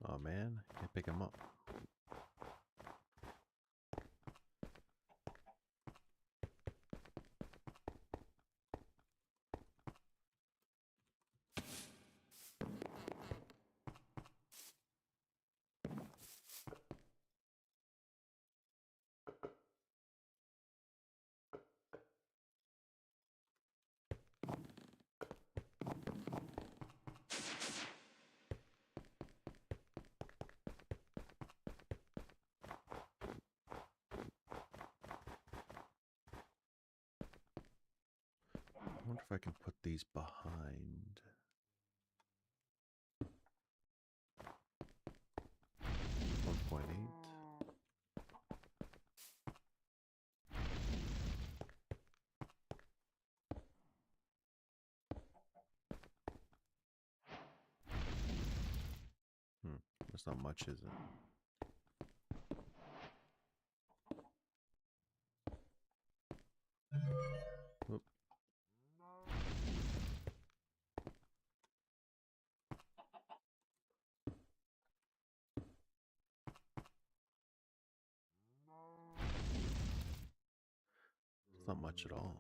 Oh man, can't pick him up. I wonder if I can put these behind. 1.8. That's not much, is it? Oop. It's not much at all.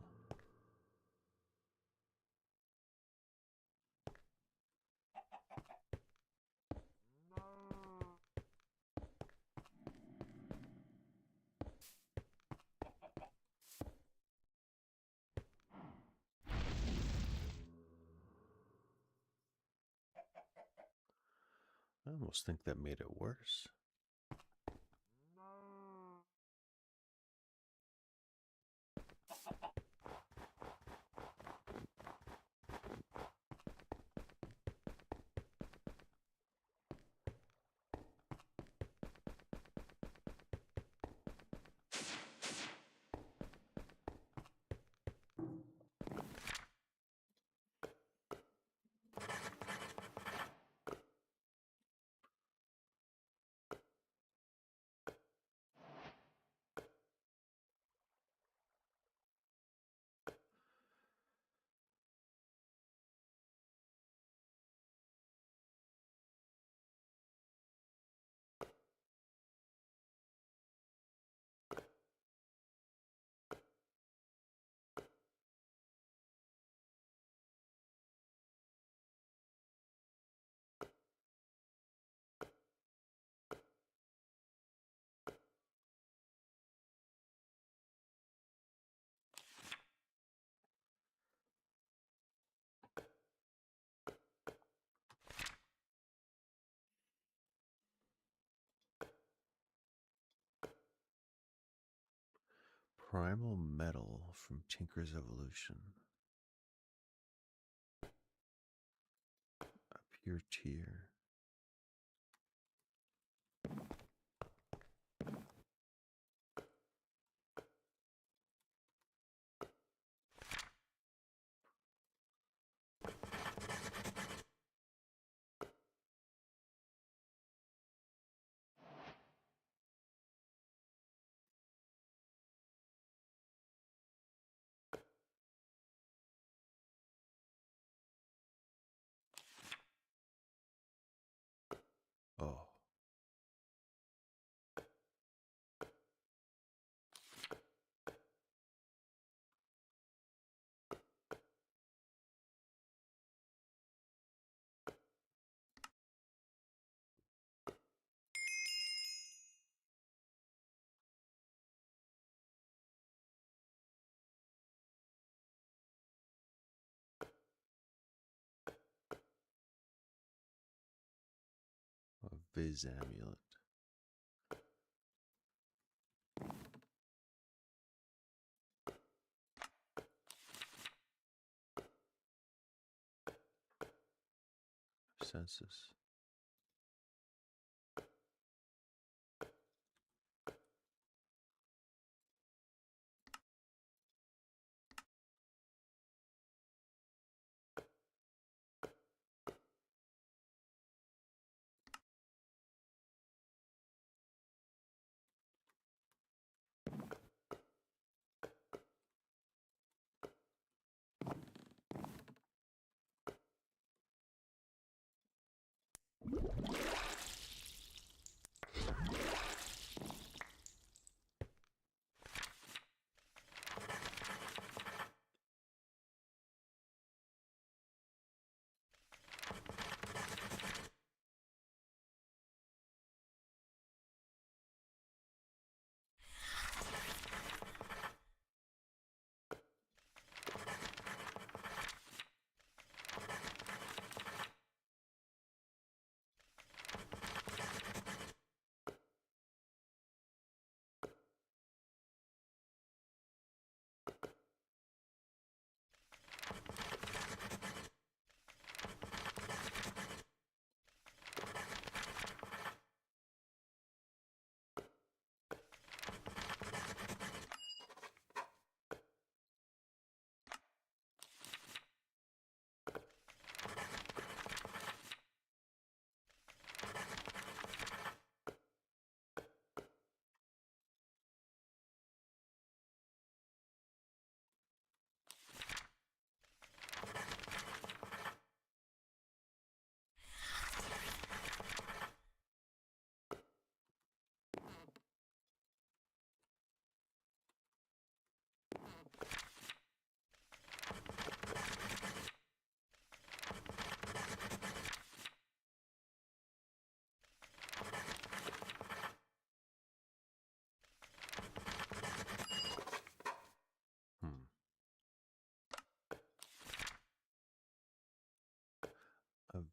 I almost think that made it worse. Primal metal from Tinker's Evolution. A pure tier. Oh. A Viz amulet. Census.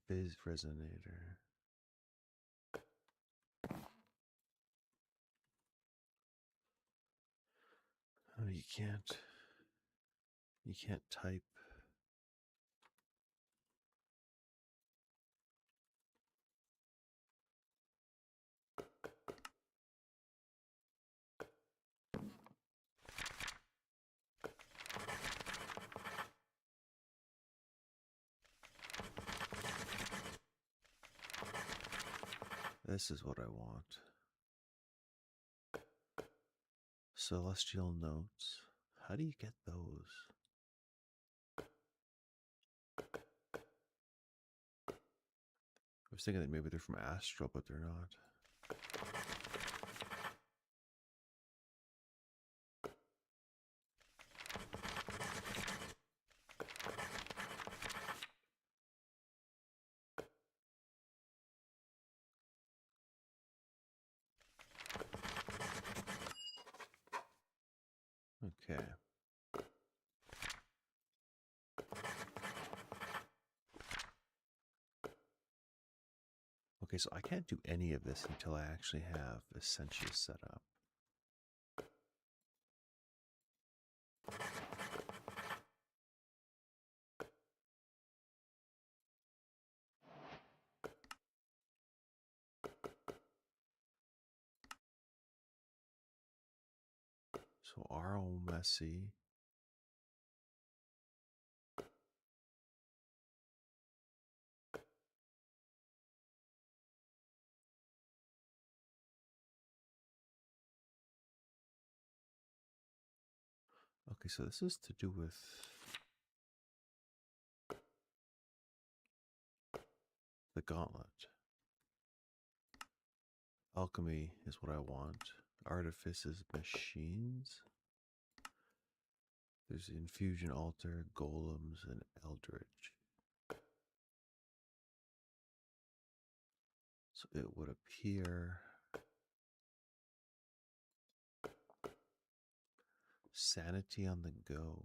vis resonator. Oh, you can't type. This is what I want. Celestial notes. How do you get those? I was thinking that maybe they're from Astral, but they're not. Okay. Okay, so I can't do any of this until I actually have Essentia set up. So RO messy. Okay, so this is to do with the gauntlet. Alchemy is what I want. Artifices, machines. There's infusion altar, golems, and eldritch. So it would appear sanity on the go.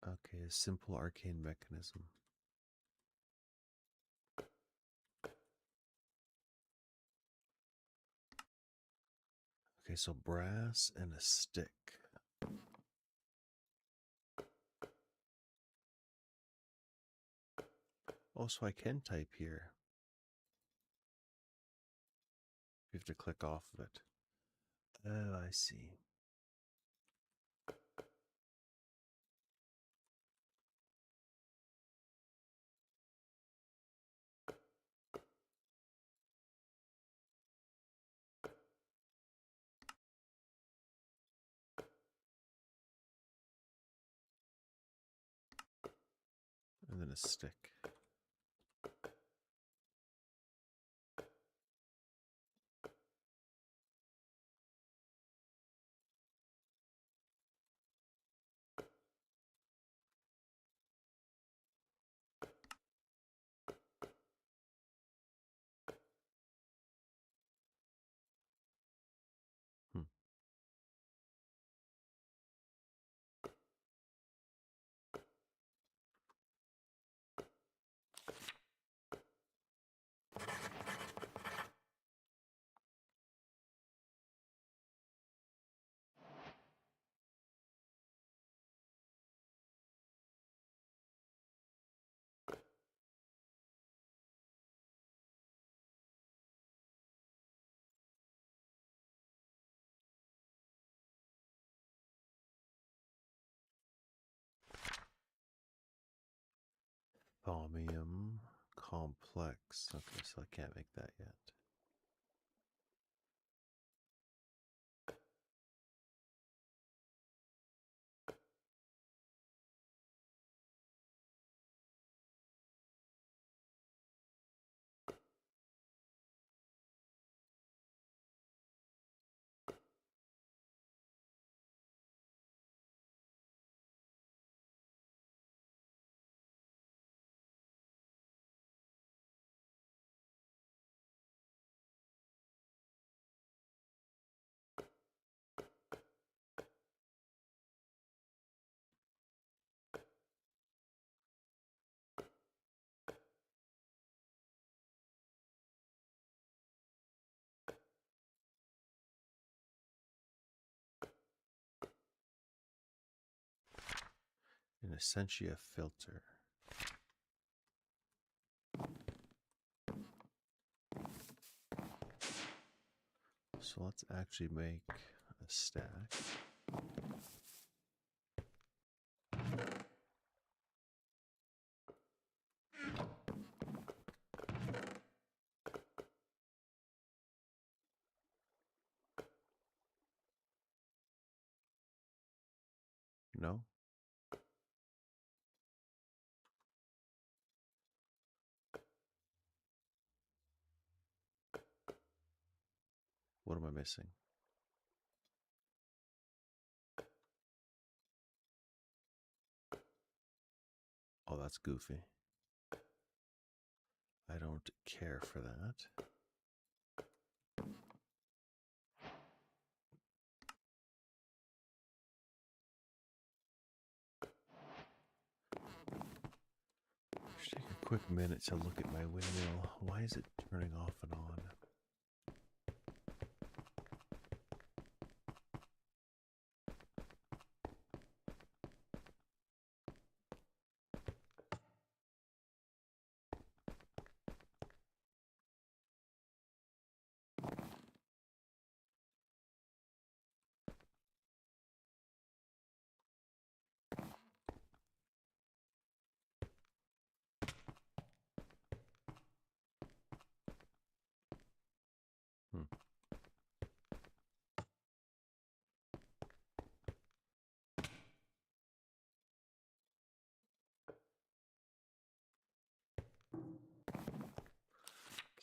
Okay, a simple arcane mechanism. Okay, so brass and a stick. Oh, so I can type here. You have to click off of it. Oh, I see. And then a stick. Hmm. Thaumium complex. Okay, so I can't make that yet. Essentia filter. So let's actually make a stack. No? What am I missing? Oh, that's goofy. I don't care for that. Just take a quick minute to look at my windmill. Why is it turning off and on?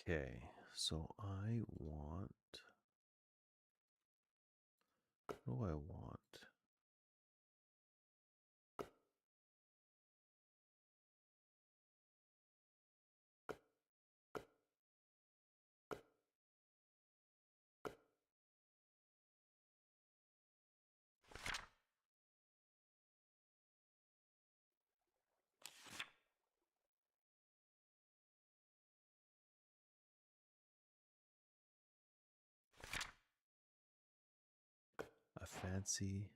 Okay, so I want. What do I want? A fancy.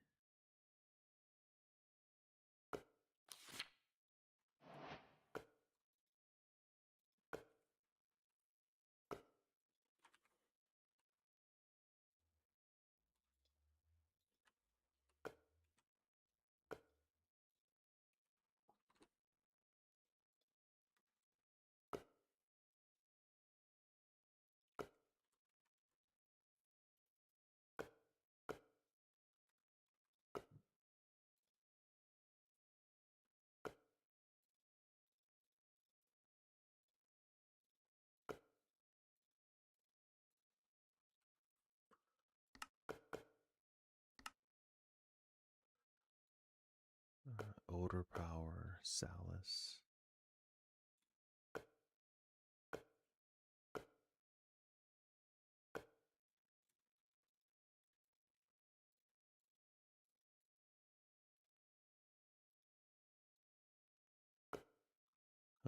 Odor power, Salus.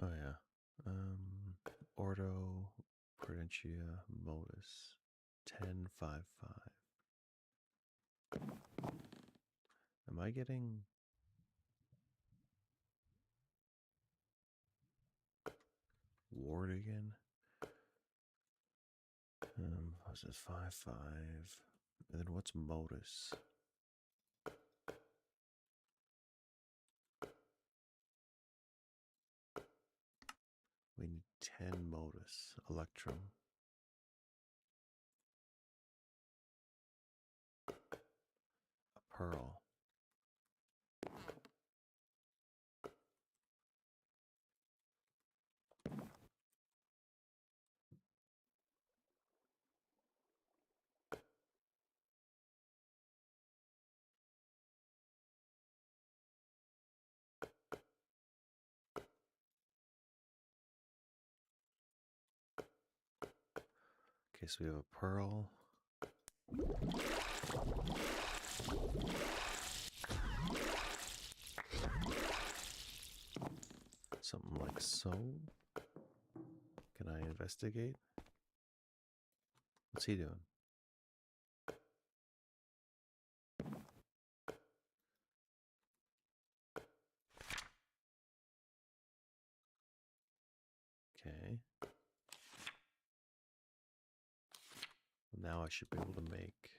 Oh yeah. Ordo, Prudentia, Modus. 1055. Am I getting Ward again? Was it 5-5? And then what's Modus? We need 10 Modus. Electrum. A Pearl. Okay, so we have a Pearl. Something like so. Can I investigate? What's he doing? Now I should be able to make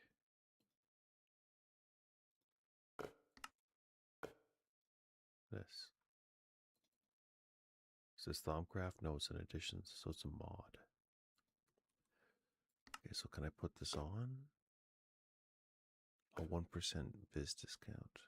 this. Is this Thaumcraft? No, it's an addition, so it's a mod. Okay, so can I put this on? A 1% biz discount.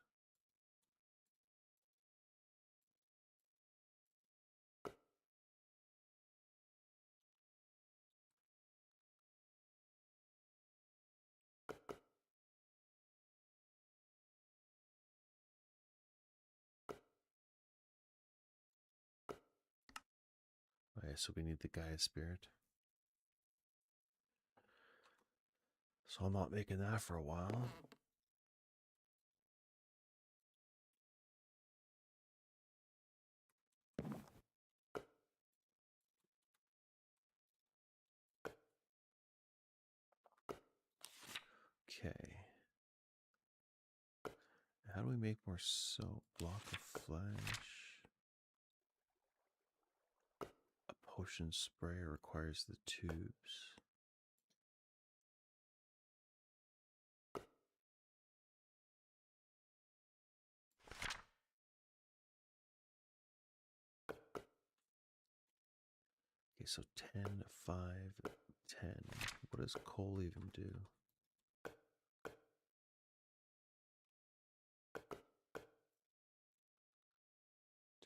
Okay, so we need the Gaia Spirit. So I'm not making that for a while. Okay. How do we make more soap? Block of flesh. A potion sprayer requires the tubes. Okay, so 10, 5, 10. What does coal even do?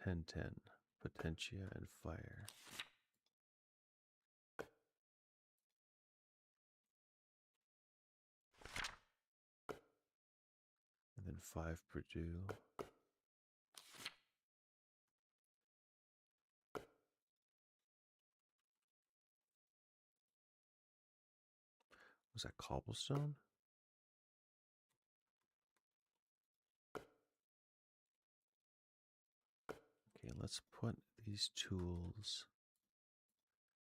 10, 10. Potentia and fire. And then 5 Purdue. Was that cobblestone? Okay, let's put these tools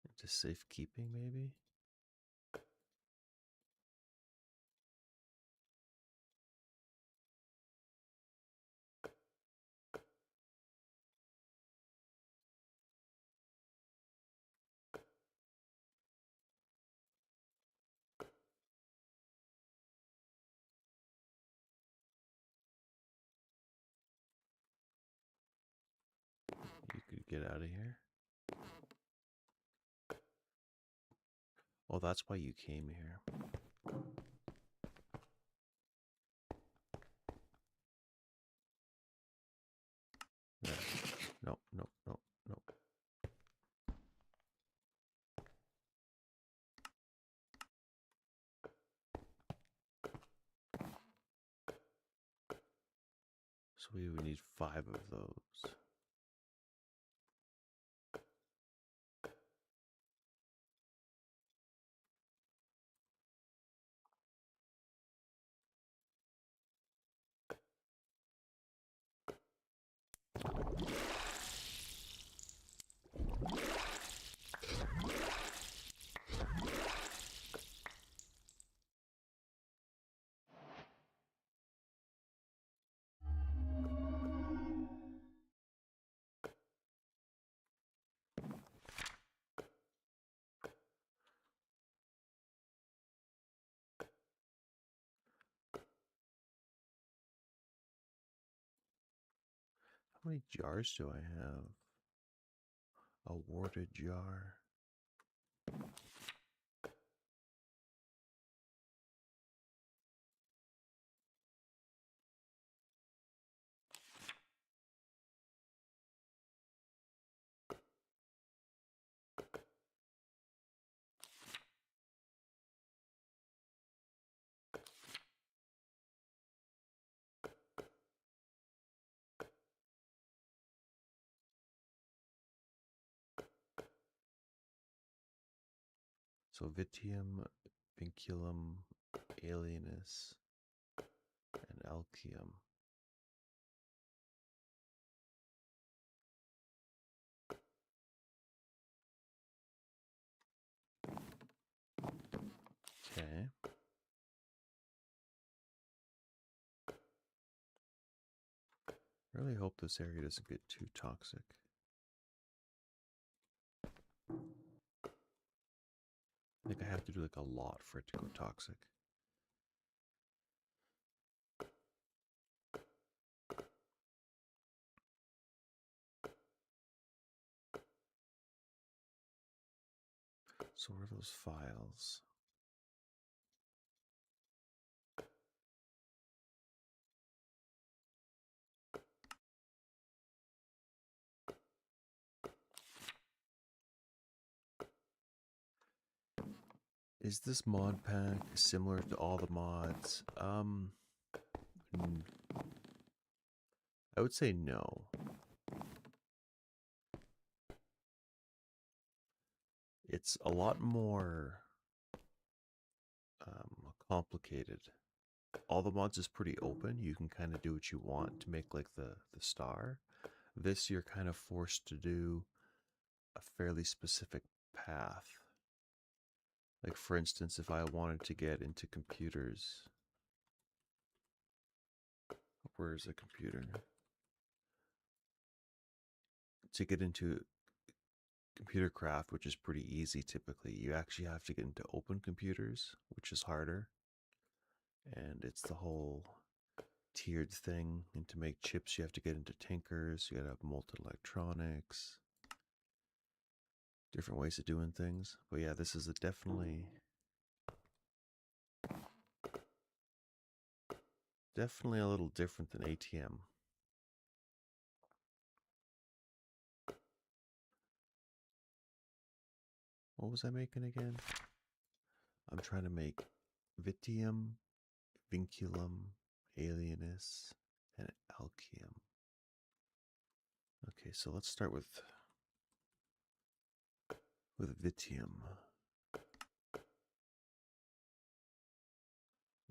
into safekeeping, maybe? You could get out of here. Oh, that's why you came here. Yeah. No, no, no, no. So we would need 5 of those. How many jars do I have? A warded jar. So Vitium, Vinculum, Alienus, and Alcium. Okay. Really hope this area doesn't get too toxic. think I have to do like a lot for it to go toxic. So where are those files? Is this mod pack similar to all the mods? I would say no. It's a lot more complicated. All the mods is pretty open. You can kind of do what you want to make like the star. This you're kind of forced to do a fairly specific path. Like for instance, if I wanted to get into computers, where's a computer? To get into computer craft, which is pretty easy typically, you actually have to get into open computers, which is harder. And it's the whole tiered thing. And to make chips, you have to get into tinkers, you gotta have molten electronics, different ways of doing things. But yeah, this is definitely a little different than ATM. What was I making again? I'm trying to make Vitium, Vinculum, Alienus, and Alcium. Okay, so let's start with Vitium.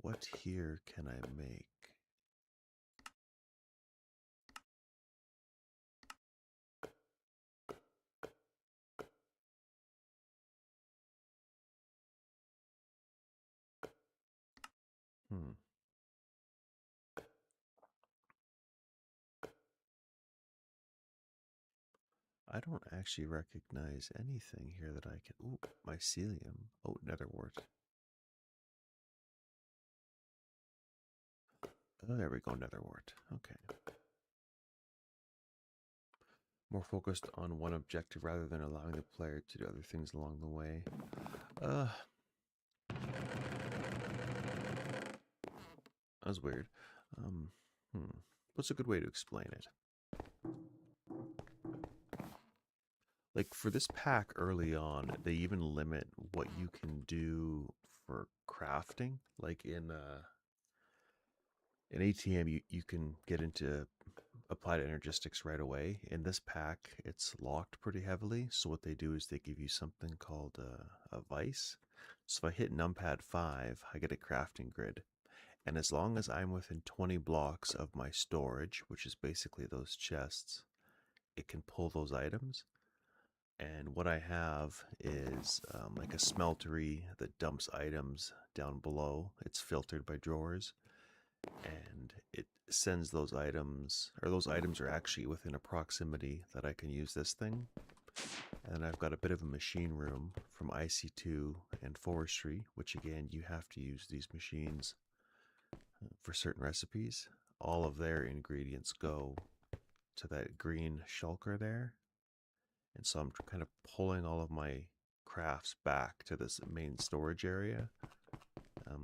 What here can I make? Hmm. I don't actually recognize anything here that I can. Ooh, mycelium. Oh, netherwort. Oh, there we go, netherwort. Okay. More focused on one objective rather than allowing the player to do other things along the way. That was weird. What's a good way to explain it? Like for this pack early on, they even limit what you can do for crafting. Like in ATM, you can get into applied energistics right away. In this pack, it's locked pretty heavily. So what they do is they give you something called a vice. So if I hit numpad 5, I get a crafting grid. And as long as I'm within 20 blocks of my storage, which is basically those chests, it can pull those items. And what I have is like a smeltery that dumps items down below. It's filtered by drawers, and it sends those items, or those items are actually within a proximity that I can use this thing. And I've got a bit of a machine room from IC2 and forestry, which again, you have to use these machines for certain recipes. All of their ingredients go to that green shulker there. And so I'm kind of pulling all of my crafts back to this main storage area.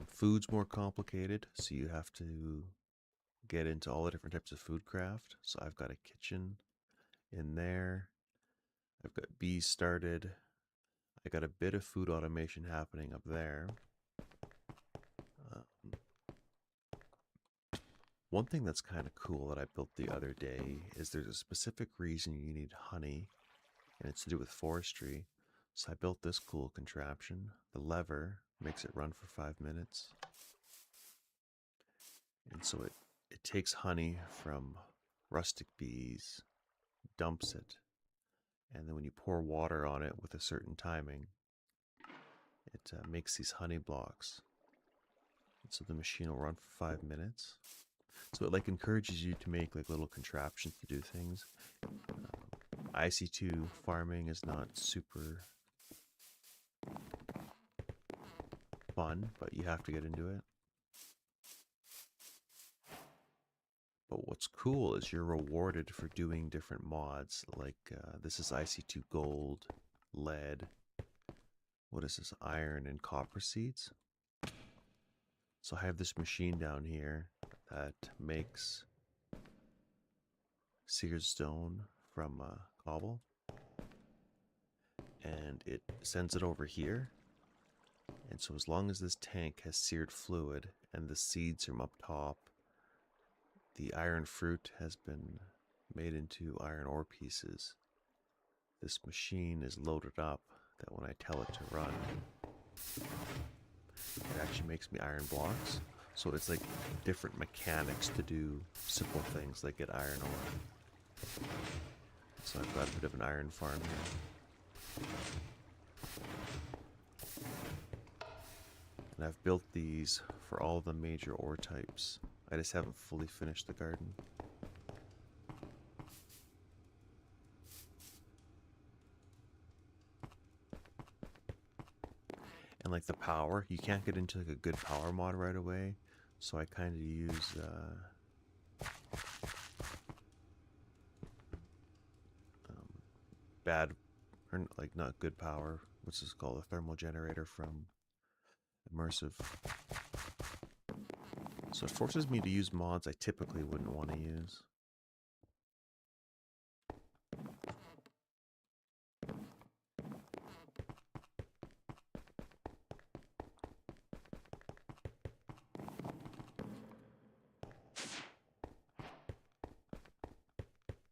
Food's more complicated, so you have to get into all the different types of food craft. So I've got a kitchen in there. I've got bees started. I got a bit of food automation happening up there. One thing that's kind of cool that I built the other day is there's a specific reason you need honey, and it's to do with forestry. So I built this cool contraption. The lever makes it run for 5 minutes. And so it takes honey from rustic bees, dumps it, and then when you pour water on it with a certain timing, it makes these honey blocks. And so the machine will run for 5 minutes. So it like encourages you to make like little contraptions to do things. IC2 farming is not super fun, but you have to get into it. But what's cool is you're rewarded for doing different mods. Like this is IC2 gold, lead. What is this? Iron and copper seeds. So I have this machine down here that makes seared stone from cobble, and it sends it over here. And so as long as this tank has seared fluid and the seeds from up top, the iron fruit has been made into iron ore pieces. This machine is loaded up that when I tell it to run, it actually makes me iron blocks. So it's like different mechanics to do simple things like get iron ore. So I've got a bit of an iron farm here. And I've built these for all the major ore types. I just haven't fully finished the garden. And like the power, you can't get into like a good power mod right away. So I kind of use bad, or like not good power. What's this called? A thermal generator from Immersive. So it forces me to use mods I typically wouldn't want to use.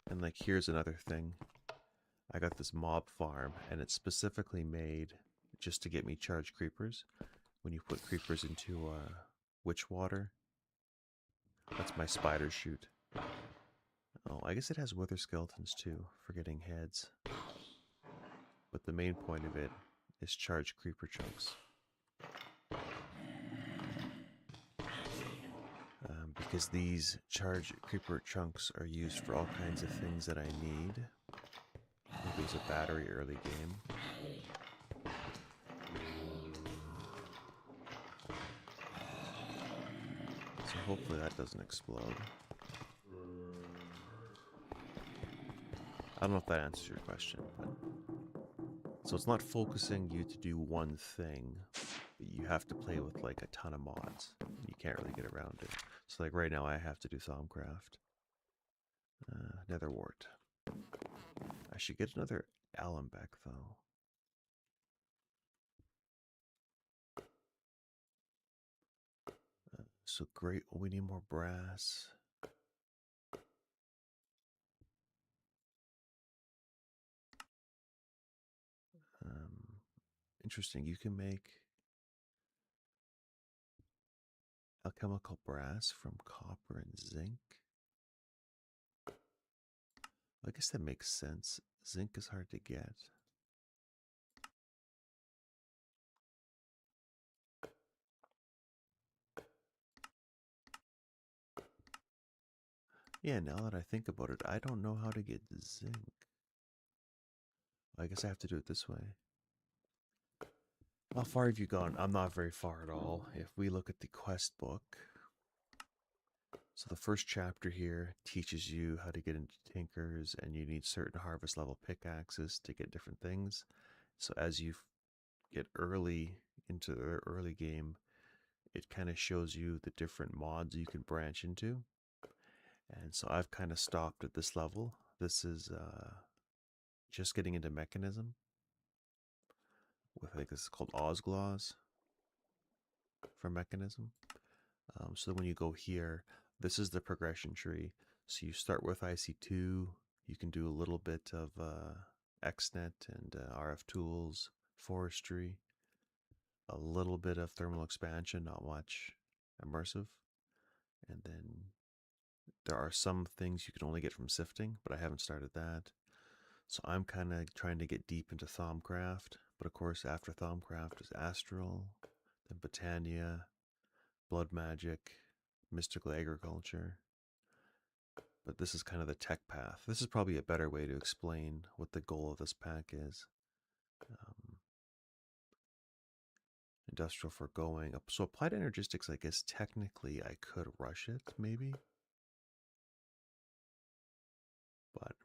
And like here's another thing. I got this mob farm and it's specifically made just to get me charged creepers. When you put creepers into witch water, that's my spider shoot. Oh, I guess it has wither skeletons too, for getting heads. But the main point of it is charged creeper chunks. Because these charged creeper chunks are used for all kinds of things that I need. Maybe there's a battery early game. So hopefully that doesn't explode. I don't know if that answers your question, but so it's not focusing you to do one thing, but you have to play with like a ton of mods. You can't really get around it. So like right now I have to do Thaumcraft. Nether wart. I should get another alum back though. So great, we need more brass. Interesting, you can make alchemical brass from copper and zinc. I guess that makes sense. Zinc is hard to get. Yeah, now that I think about it, I don't know how to get zinc. I guess I have to do it this way. How far have you gone? I'm not very far at all. If we look at the quest book, so the first chapter here teaches you how to get into tinkers, and you need certain harvest level pickaxes to get different things. So as you get early into the early game, it kind of shows you the different mods you can branch into. And so I've kind of stopped at this level. This is just getting into mechanism. I think this is called Osglaws for mechanism. So when you go here, this is the progression tree. So you start with IC2. You can do a little bit of XNet and RF tools, forestry, a little bit of thermal expansion, not much, immersive. And then there are some things you can only get from sifting, but I haven't started that. So I'm kind of trying to get deep into Thaumcraft. But of course, after Thaumcraft is Astral, then Botania, Blood Magic, Mystical Agriculture. But this is kind of the tech path. This is probably a better way to explain what the goal of this pack is. Industrial foregoing. So applied energistics, I guess technically I could rush it, maybe. But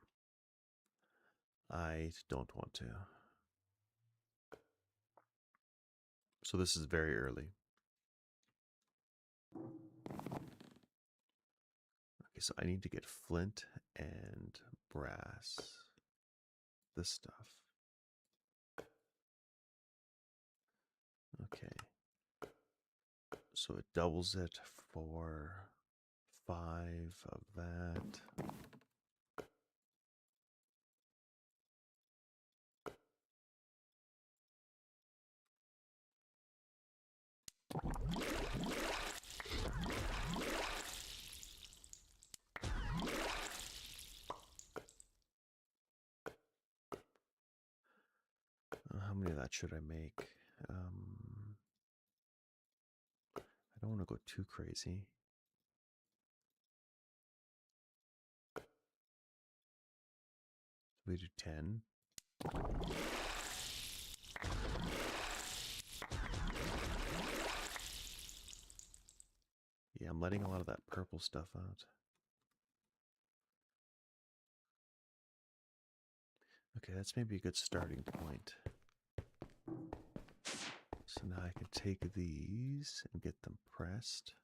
I don't want to. So this is very early. Okay, so I need to get flint and brass. This stuff. Okay. So it doubles it for 5 of that. How many of that should I make? I don't want to go too crazy. We do 10. Yeah, I'm letting a lot of that purple stuff out. Okay, that's maybe a good starting point. So now I can take these and get them pressed.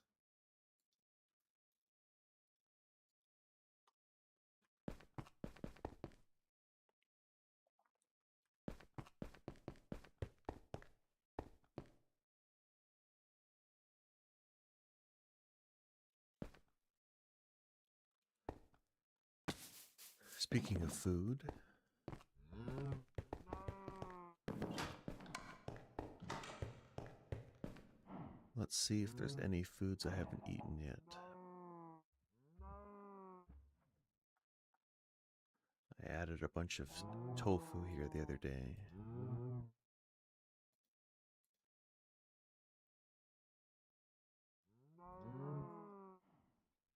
Speaking of food, let's see if there's any foods I haven't eaten yet. I added a bunch of tofu here the other day.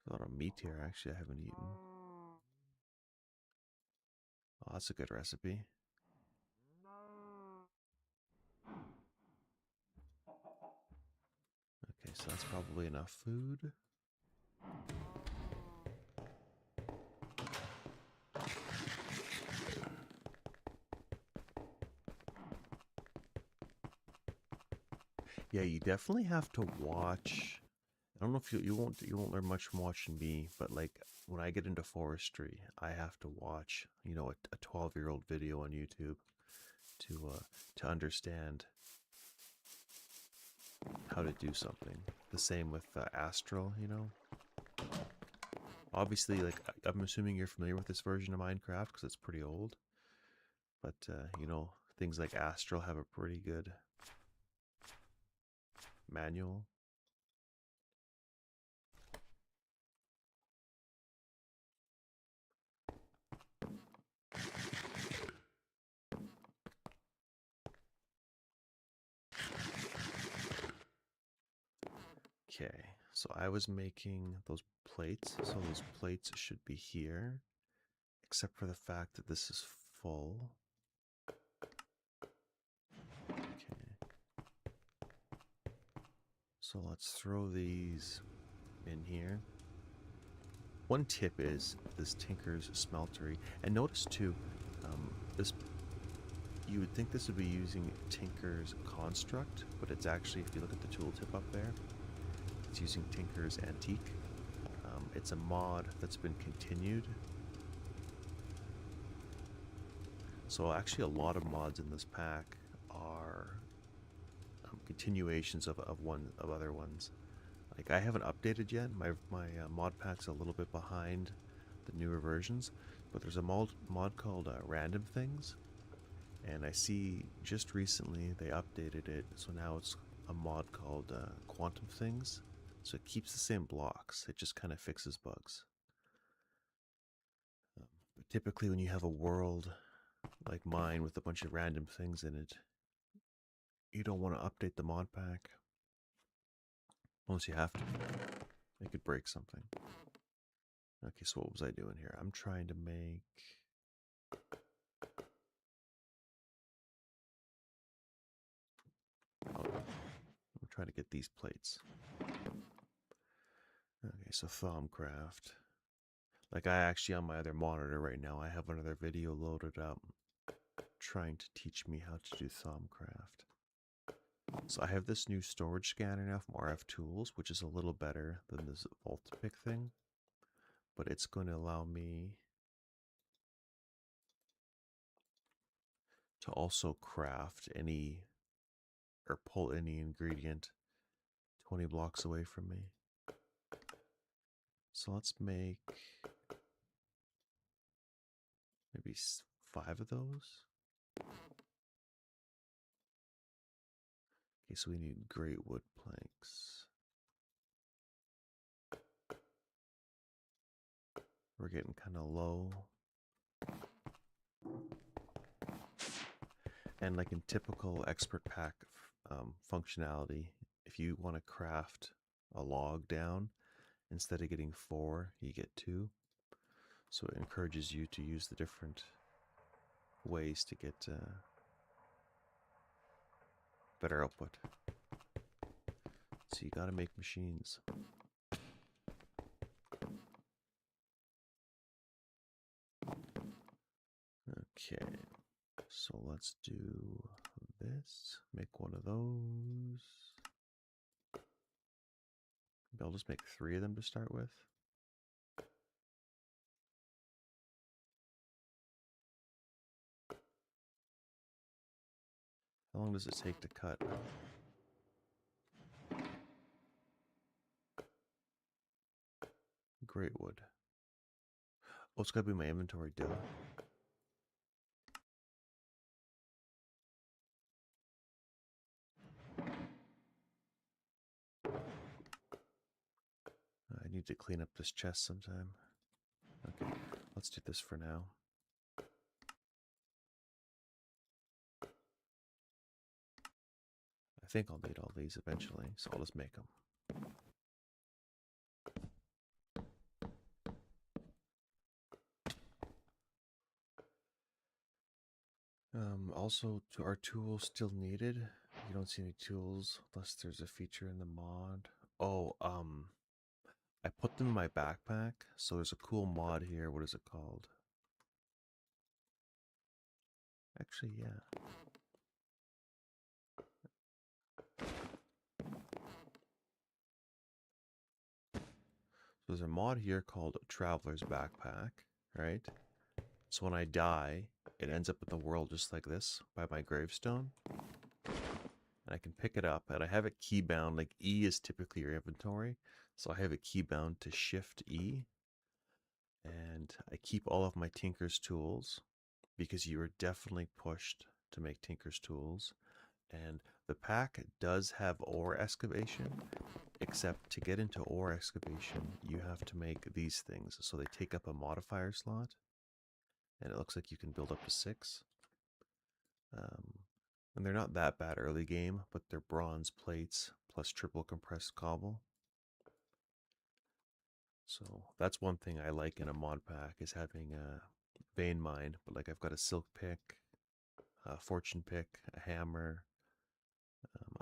A lot of meat here, actually, I haven't eaten. Oh, that's a good recipe. Okay, so that's probably enough food. Yeah, you definitely have to watch. I don't know if you won't learn much from watching me, but like when I get into forestry, I have to watch, you know, a 12-year-old video on YouTube to understand how to do something. The same with Astral, you know. Obviously, like I'm assuming you're familiar with this version of Minecraft because it's pretty old. But you know, things like Astral have a pretty good manual. Okay, so I was making those plates, so those plates should be here, except for the fact that this is full. Okay, so let's throw these in here. One tip is this Tinker's Smeltery, and notice too, this you would think this would be using Tinker's Construct, but it's actually, if you look at the tooltip up there, it's using Tinker's Antique. It's a mod that's been continued. So actually a lot of mods in this pack are continuations of other ones. Like I haven't updated yet. My mod pack's a little bit behind the newer versions, but there's a mod called Random Things, and I see just recently they updated it, so now it's a mod called Quantum Things. So it keeps the same blocks, it just kind of fixes bugs. But typically when you have a world like mine with a bunch of random things in it, you don't want to update the mod pack unless you have to. It could break something. Okay, so what was I doing here? I'm trying to make... Oh, try to get these plates. Okay, so Thaumcraft. Like I actually on my other monitor right now, I have another video loaded up trying to teach me how to do Thaumcraft. So I have this new storage scanner now from RF Tools, which is a little better than this Vault Pick thing, but it's going to allow me to also craft any or pull any ingredient 20 blocks away from me. So let's make maybe 5 of those. Okay, so we need great wood planks. We're getting kind of low. And like in typical expert pack functionality, if you want to craft a log down, instead of getting 4, you get 2. So it encourages you to use the different ways to get better output. So you got to make machines. Okay, so let's do this. Make one of those. Maybe I'll just make 3 of them to start with. How long does it take to cut? Great wood. Oh, it's gotta be my inventory, duh. I need to clean up this chest sometime. Okay, let's do this for now. I think I'll need all these eventually, so I'll just make them. Also, are tools still needed? You don't see any tools unless there's a feature in the mod. Oh, I put them in my backpack, so there's a cool mod here. What is it called? Actually, yeah. So there's a mod here called Traveler's Backpack, right? So when I die, it ends up in the world just like this by my gravestone. And I can pick it up, and I have it keybound. Like E is typically your inventory, so I have it keybound to Shift E. And I keep all of my Tinker's tools because you are definitely pushed to make Tinker's tools. And the pack does have ore excavation, except to get into ore excavation, you have to make these things. So they take up a modifier slot, and it looks like you can build up to 6. And they're not that bad early game, but they're bronze plates plus triple compressed cobble. So that's one thing I like in a mod pack is having a vein mine. But like I've got a silk pick, a fortune pick, a hammer.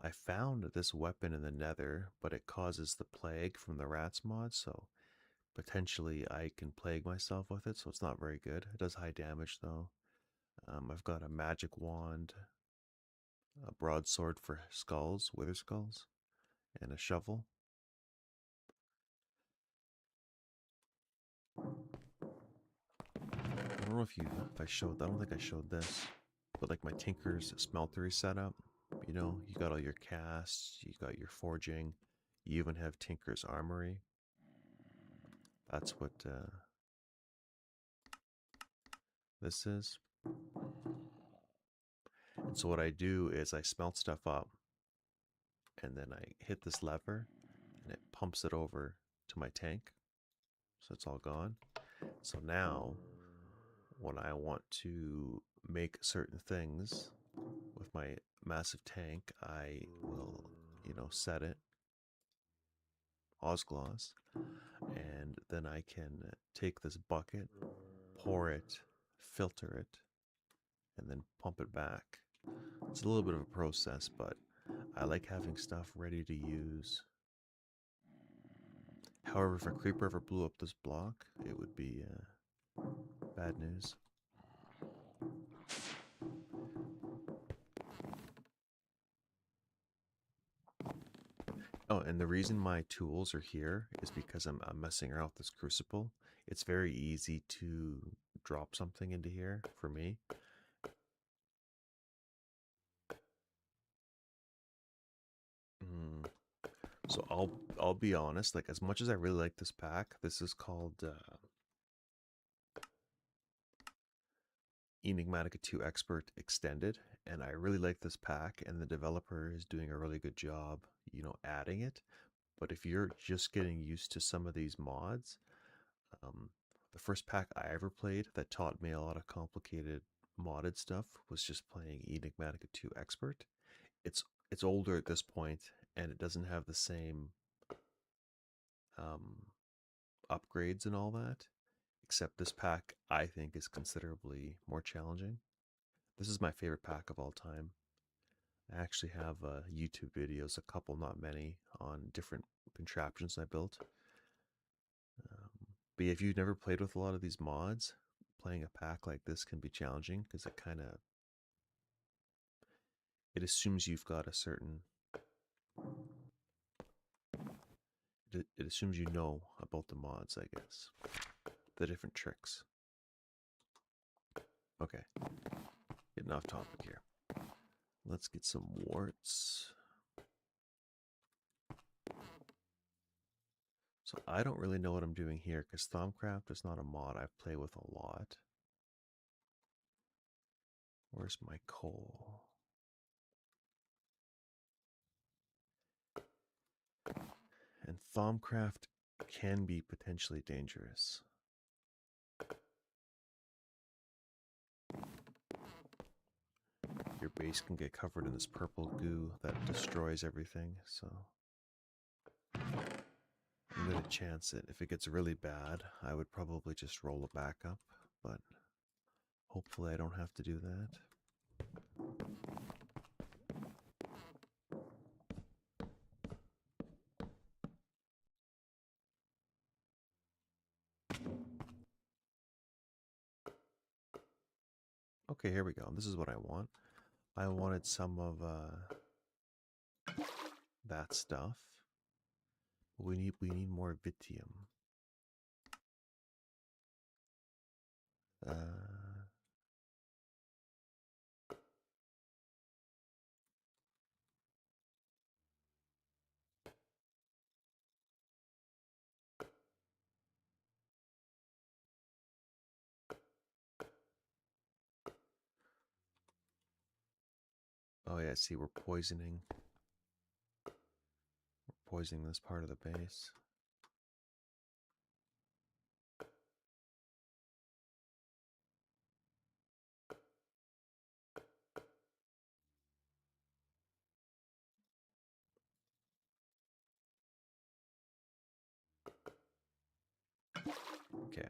I found this weapon in the nether, but it causes the plague from the rats mod. So potentially I can plague myself with it. So it's not very good. It does high damage though. I've got a magic wand, a broadsword for skulls, wither skulls, and a shovel. I don't know if I showed. I don't think I showed this, but like my Tinker's smeltery setup. You know, you got all your casts, you got your forging, you even have Tinker's armory. That's what this is. And so what I do is I smelt stuff up, and then I hit this lever, and it pumps it over to my tank. So it's all gone. So now, when I want to make certain things with my massive tank, I will, set it Osgloss, and then I can take this bucket, pour it, filter it, and then pump it back. It's a little bit of a process, but I like having stuff ready to use. However, if a creeper ever blew up this block, it would be bad news. Oh, and the reason my tools are here is because I'm messing around with this crucible. It's very easy to drop something into here for me. So I'll be honest, like as much as I really like this pack, this is called Enigmatica 2 Expert Extended, and I really like this pack, and the developer is doing a really good job, adding it. But if you're just getting used to some of these mods, um, the first pack I ever played that taught me a lot of complicated modded stuff was just playing Enigmatica 2 Expert. It's older at this point, and it doesn't have the same um, upgrades and all that. Except this pack, I think, is considerably more challenging. This is my favorite pack of all time. I actually have YouTube videos, a couple, not many, on different contraptions I built. But yeah, if you've never played with a lot of these mods, playing a pack like this can be challenging because it assumes you've got a certain it assumes you know about the mods, I guess, the different tricks. Okay, getting off topic here. Let's get some warts. So I don't really know what I'm doing here because Thaumcraft is not a mod I play with a lot. Where's my coal? And Thaumcraft can be potentially dangerous. Your base can get covered in this purple goo that destroys everything, so I'm gonna chance it. If it gets really bad, I would probably just roll it back up, but hopefully I don't have to do that. Okay, here we go. This is what I want. I wanted some of that stuff. We need more Vitium. Uh, oh yeah, see, we're poisoning this part of the base. Okay.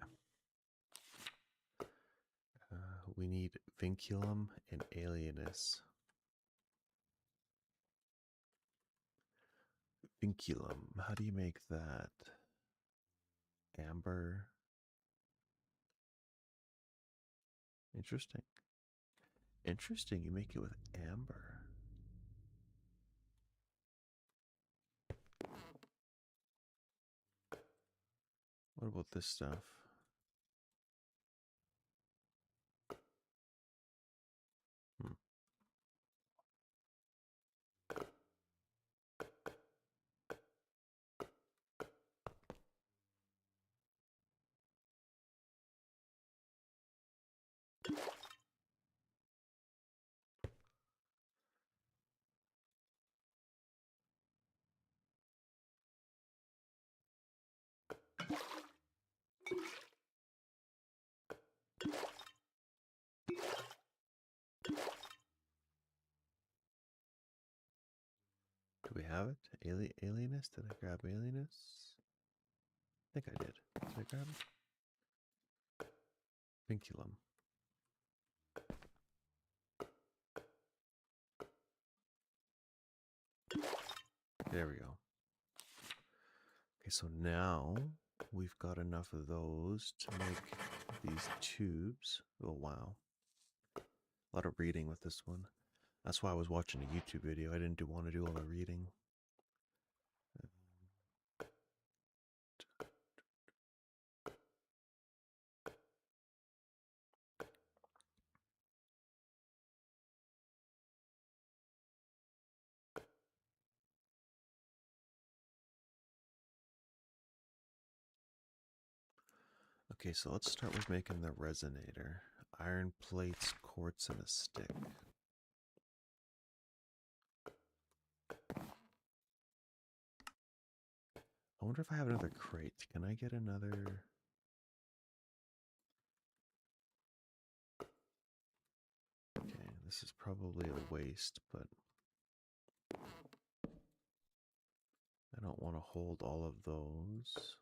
We need Vinculum and Alienus. Vinculum, how do you make that? Amber. Interesting. Interesting, you make it with amber. What about this stuff? Hmm. Do we have it? Alienus? Did I grab Alienus? I think I did. Did I grab it? Vinculum. There we go. Okay, so now we've got enough of those to make these tubes. Oh, wow. A lot of reading with this one. That's why I was watching a YouTube video. I didn't want to do all the reading. Okay, so let's start with making the resonator. Iron plates, quartz, and a stick. I wonder if I have another crate. Can I get another? Okay, this is probably a waste, but I don't want to hold all of those.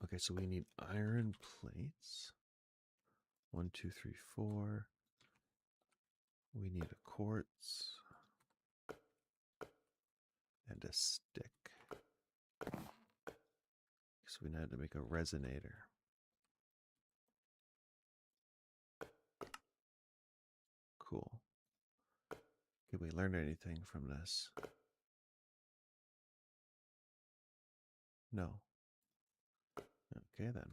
Okay, so we need iron plates. 1, 2, 3, 4. We need a quartz and a stick. So we need to make a resonator. Cool. Can we learn anything from this? No. Okay then.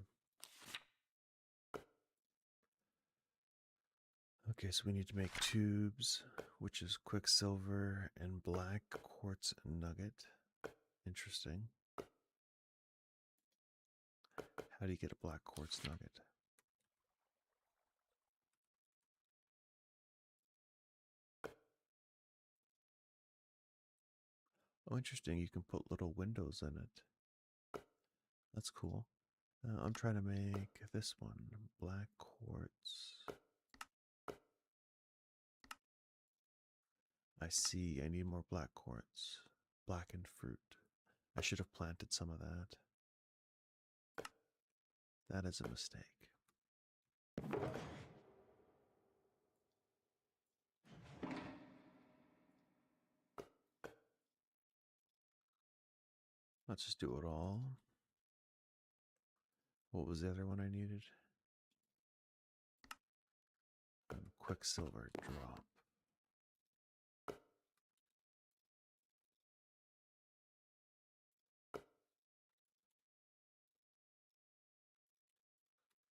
Okay, so we need to make tubes, which is quicksilver and black quartz nugget. Interesting. How do you get a black quartz nugget? Oh, interesting. You can put little windows in it. That's cool. I'm trying to make this one. Black quartz. I see. I need more black quartz. Blackened fruit. I should have planted some of that. That is a mistake. Let's just do it all. What was the other one I needed? Quicksilver drop.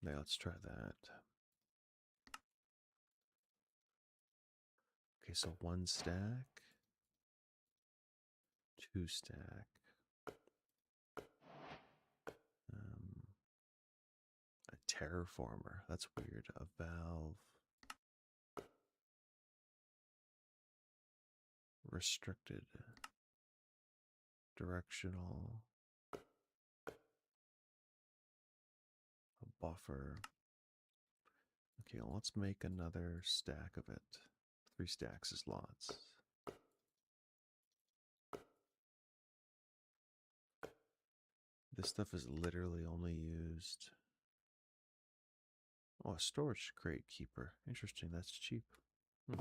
Now let's try that. Okay, so 1 stack, 2 stack, a terraformer. That's weird. A valve. Restricted. Directional. A buffer. Okay, well, let's make another stack of it. 3 stacks is lots. This stuff is literally only used. Oh, a storage crate keeper. Interesting, that's cheap. Okay,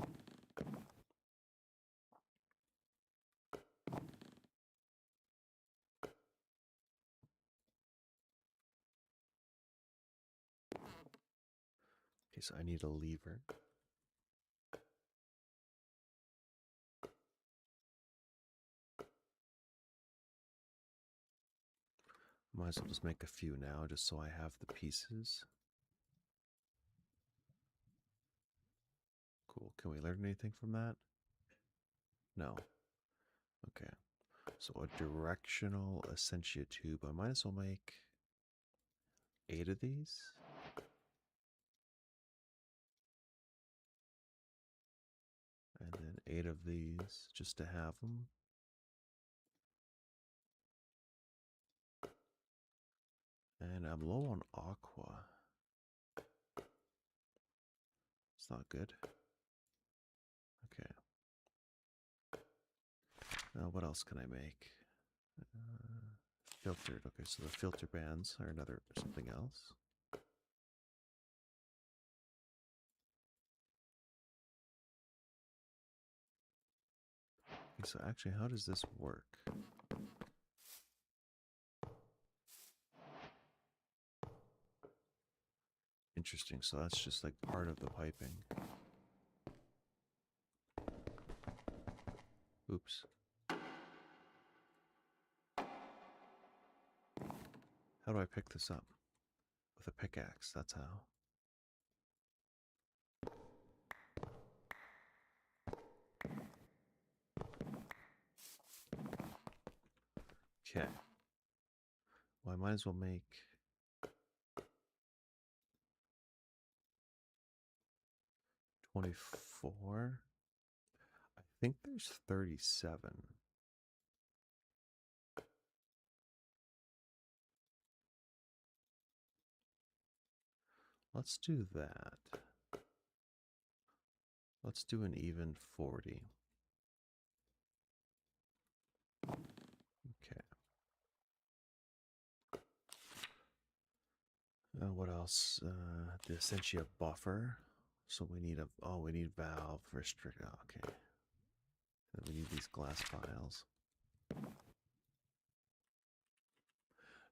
so I need a lever. Might as well just make a few now, just so I have the pieces. Cool. Can we learn anything from that? No. Okay. So a directional essentia tube. I might as well make 8 of these. And then 8 of these just to have them. And I'm low on aqua. It's not good. Okay. Now what else can I make? Filtered. Okay, so the filter bands are another something else. Okay, so actually, how does this work? Interesting. So that's just like part of the piping. Oops. How do I pick this up? With a pickaxe, that's how. Okay. Well, I might as well make 24. I think there's 37. Let's do that. Let's do an even 40. Okay. What else? The Essentia buffer. So we need we need valve restrict. Oh, okay. And we need these glass files.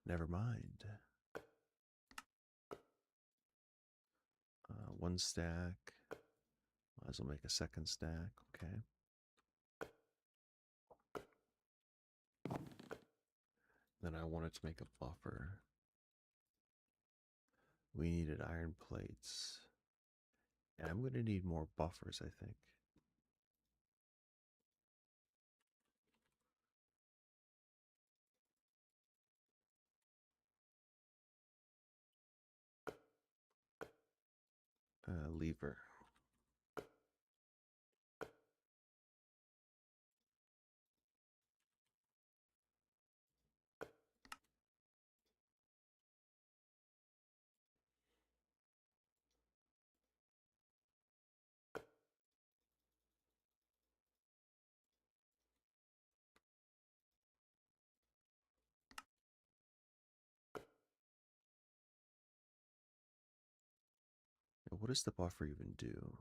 Never mind. One stack. Might as well make a second stack. Okay. Then I wanted to make a buffer. We needed iron plates. And I'm going to need more buffers, I think. Lever. What does the buffer even do?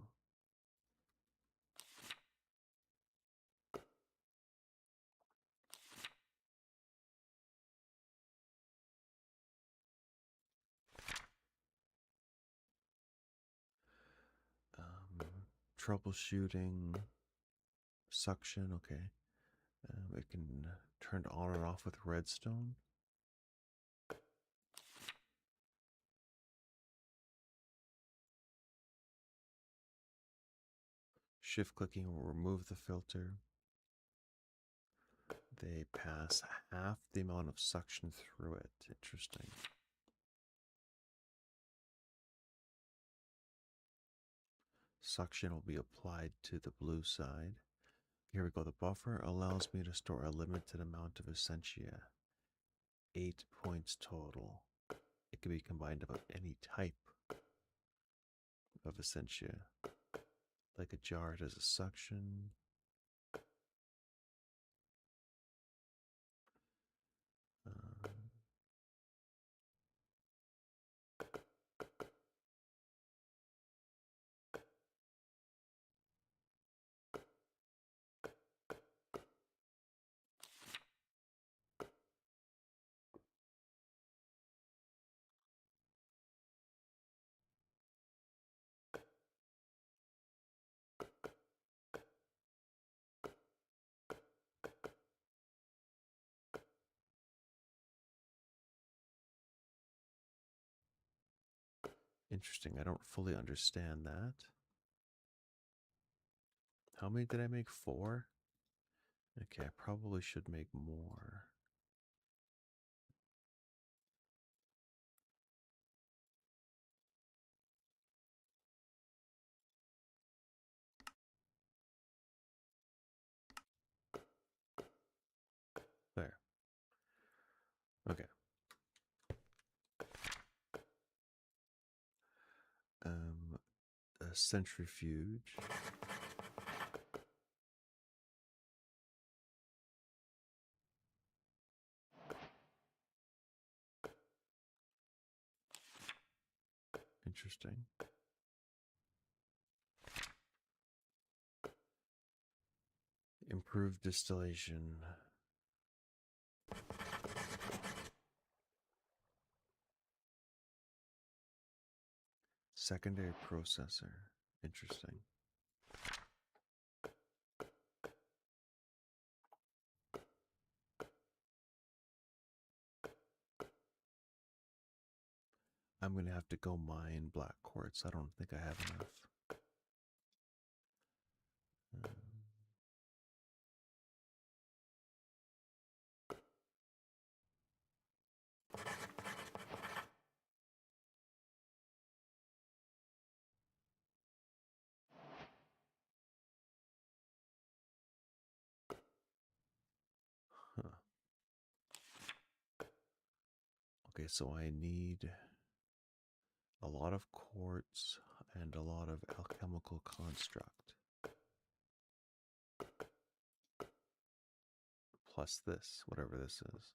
Troubleshooting, suction, okay. It can turn on and off with redstone. Shift clicking will remove the filter. They pass half the amount of suction through it. Interesting. Suction will be applied to the blue side. Here we go. The buffer allows me to store a limited amount of essentia. 8 points total. It can be combined with any type of essentia. Like a jar, it has a suction. Interesting. I don't fully understand that. How many did I make? 4? Okay, I probably should make more. There. Okay. A centrifuge. interesting. Improved distillation. Secondary processor. Interesting. I'm going to have to go mine black quartz. I don't think I have enough. Um, huh. Okay, so I need a lot of quartz and a lot of alchemical construct. Plus this, whatever this is.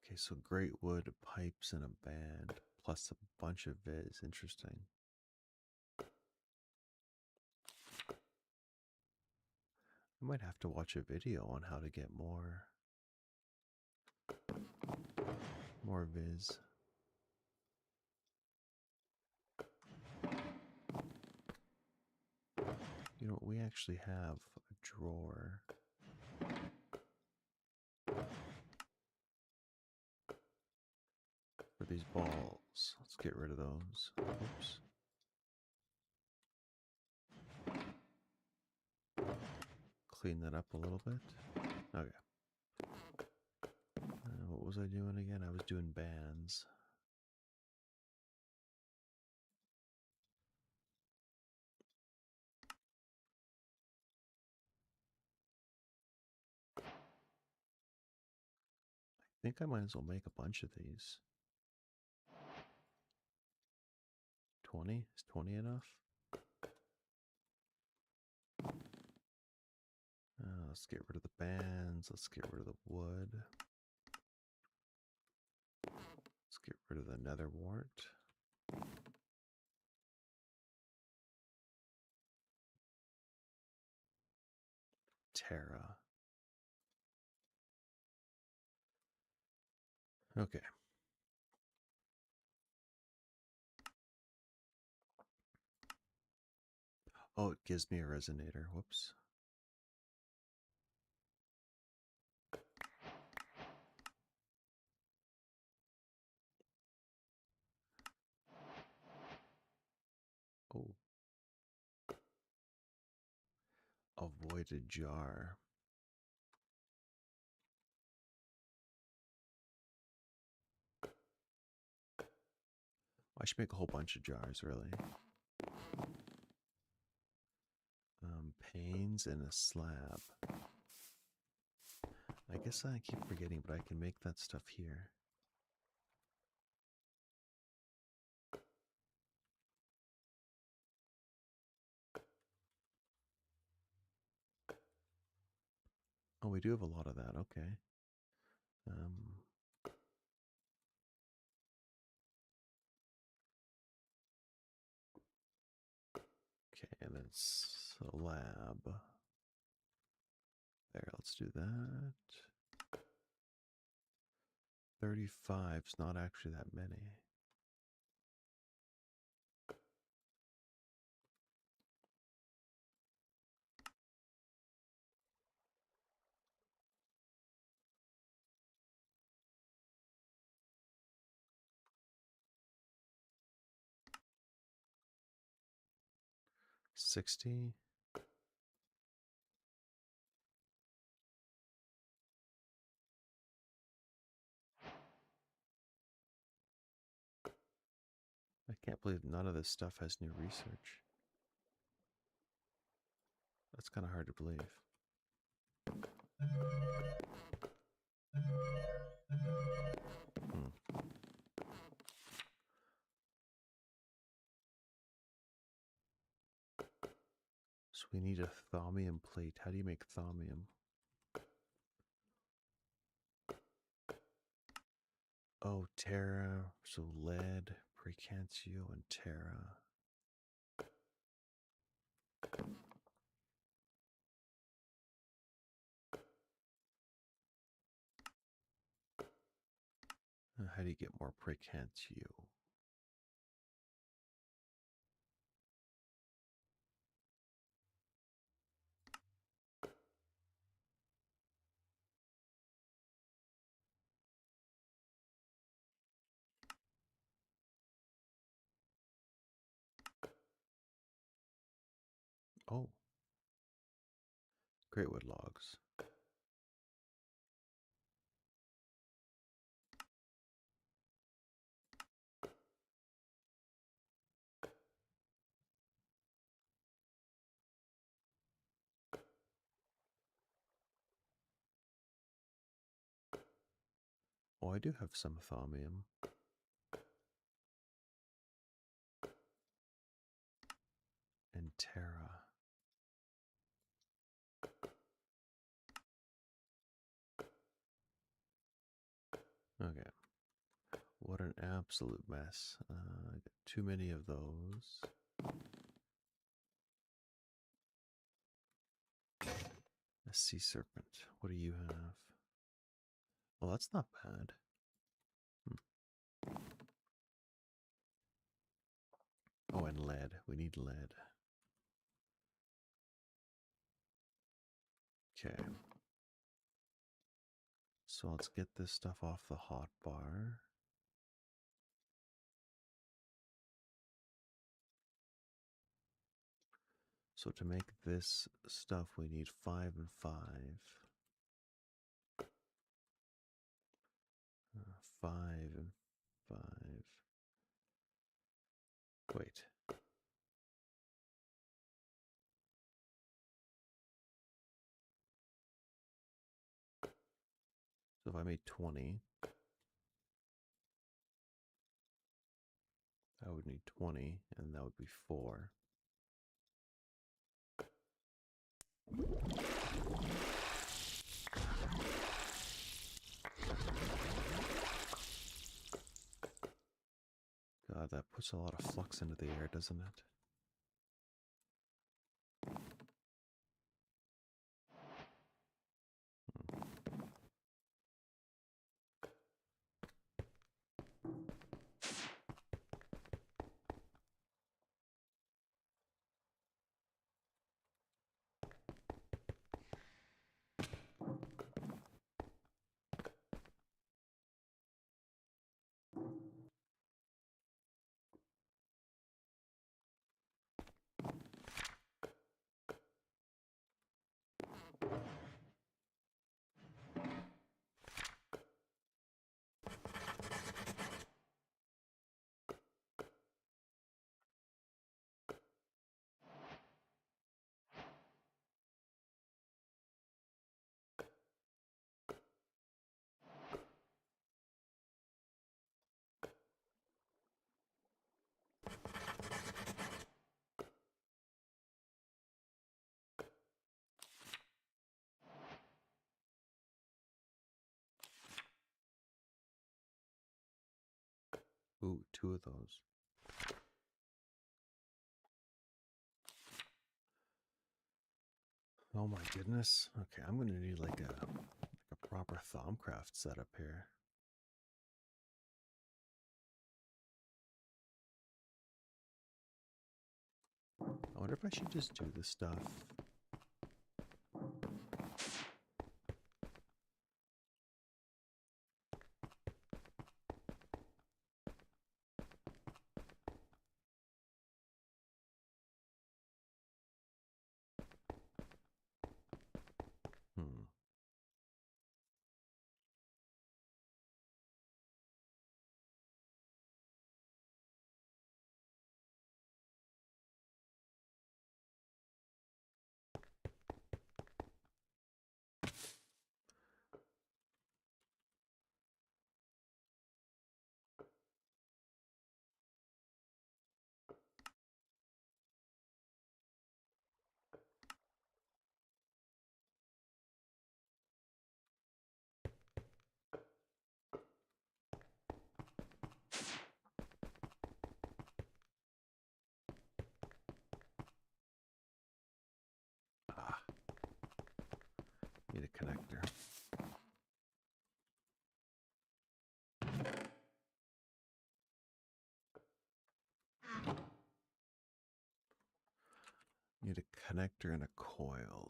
Okay, so great wood, pipes, and a band, plus a bunch of viz. Interesting. I might have to watch a video on how to get more viz. You know, we actually have a drawer. For these balls. Let's get rid of those. Oops. Clean that up a little bit. Okay. What was I doing again? I was doing bands. I think I might as well make a bunch of these. 20? Is 20 enough? Let's get rid of the bands. Let's get rid of the wood. Let's get rid of the nether wart. Terra. Okay. Oh, it gives me a resonator. Whoops. Oh. Avoided jar. I should make a whole bunch of jars, really. Panes and a slab. I guess I keep forgetting, but I can make that stuff here. Oh, we do have a lot of that. Okay. Okay, and then slab. There, let's do that. 35's not actually that many. $60. I can't believe none of this stuff has new research. That's kind of hard to believe. So we need a thaumium plate. How do you make thaumium? Oh, Terra. So lead, Precantio, and Terra. How do you get more Precantio? Oh, great wood logs. Oh, I do have some thaumium. And Terra. Okay. What an absolute mess. I got too many of those. A sea serpent. What do you have? Well, that's not bad. Oh, and lead. We need lead. Okay. So let's get this stuff off the hot bar. So to make this stuff, we need 5 and 5. 5 and 5. Wait. So if I made 20, I would need 20, and that would be 4. God, that puts a lot of flux into the air, doesn't it? Ooh, 2 of those. Oh my goodness. Okay, I'm gonna need like a proper Thaumcraft setup here. I wonder if I should just do this stuff. Hmm. Need a connector and a coil.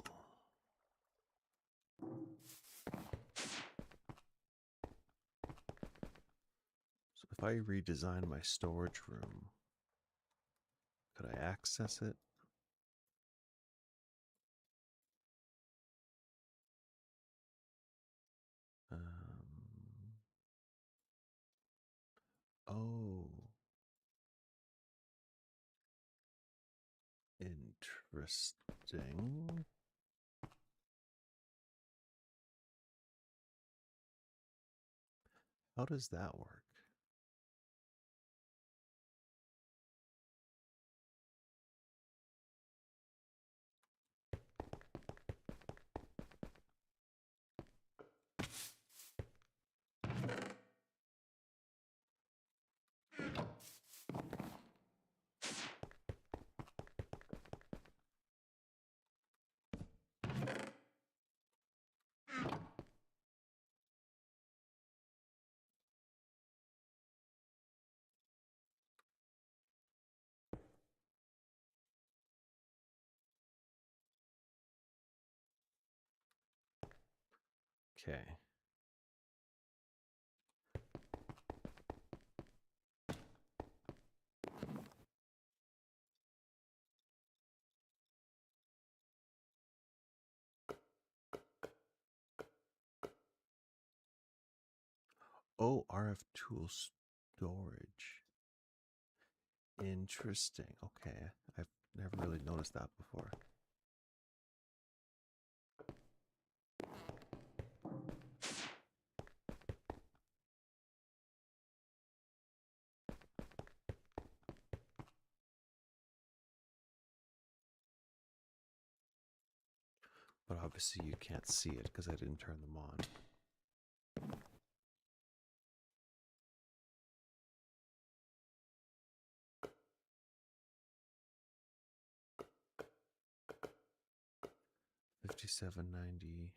So if I redesign my storage room, could I access it? Oh, interesting. How does that work? Okay. Oh, RF tool storage. Interesting. Okay. I've never really noticed that before. But obviously you can't see it because I didn't turn them on. $57.90.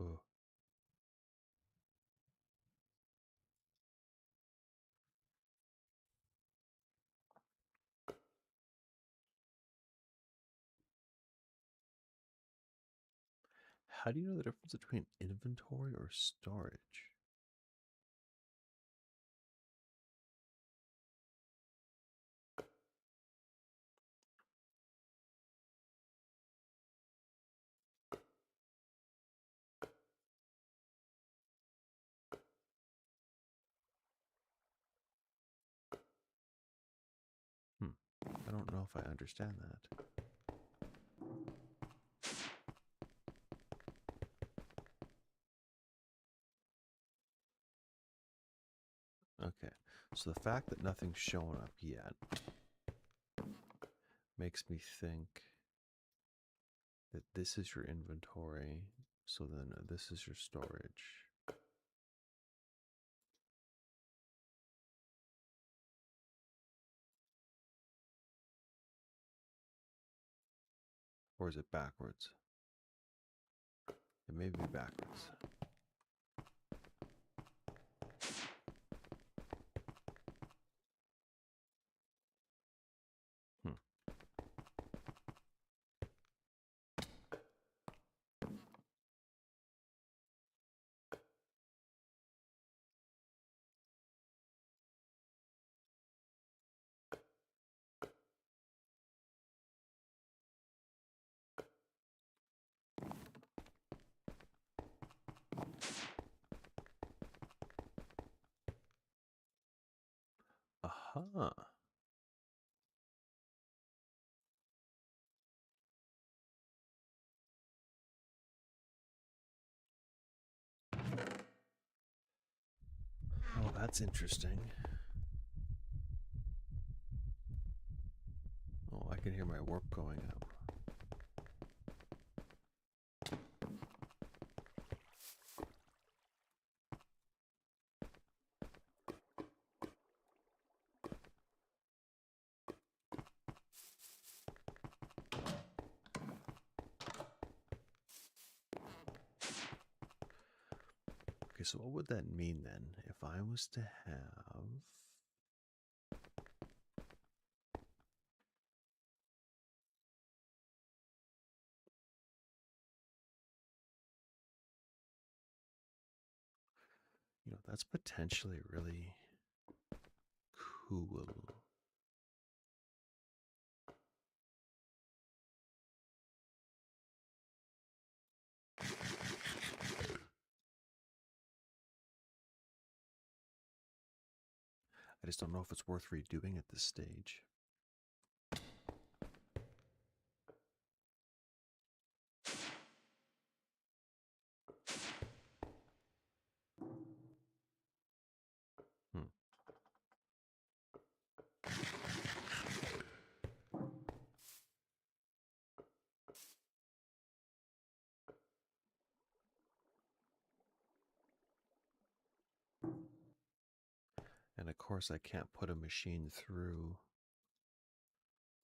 Oh. How do you know the difference between inventory or storage? Hmm. I don't know if I understand that. Okay. So the fact that nothing's showing up yet makes me think that this is your inventory. So then this is your storage. Or is it backwards? It may be backwards. Hmm. Aha. Oh, that's interesting. Oh, I can hear my warp going up. Okay, so what would that mean then if I was to have... that's potentially really cool. I just don't know if it's worth redoing at this stage. Hmm. And of course, I can't put a machine through.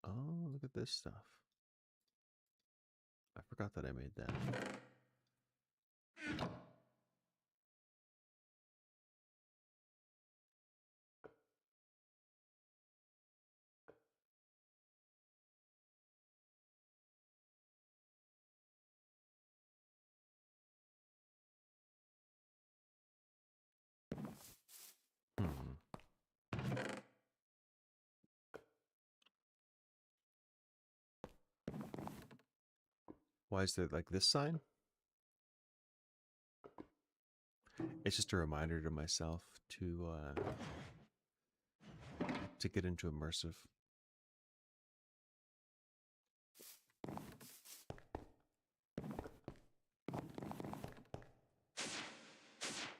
Oh, look at this stuff. I forgot that I made that. Hmm. Why is there like this sign? It's just a reminder to myself to get into immersive.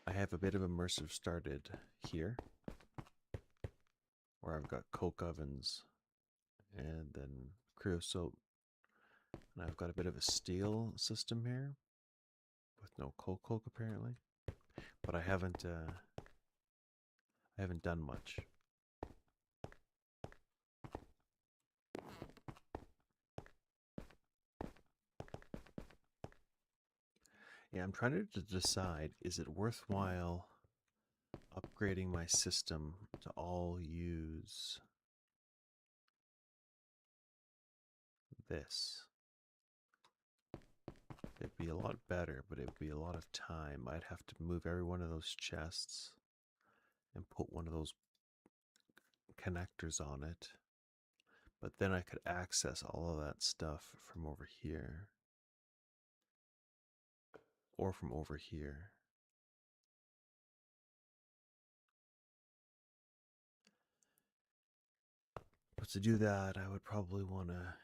I have a bit of immersive started here, where I've got coke ovens and then creosote, and I've got a bit of a steel system here with no coke apparently, but I haven't done much. Yeah, I'm trying to decide, is it worthwhile upgrading my system to all use this? It'd be a lot better, but it would be a lot of time. I'd have to move every one of those chests and put one of those connectors on it. But then I could access all of that stuff from over here. Or from over here. But to do that, I would probably want to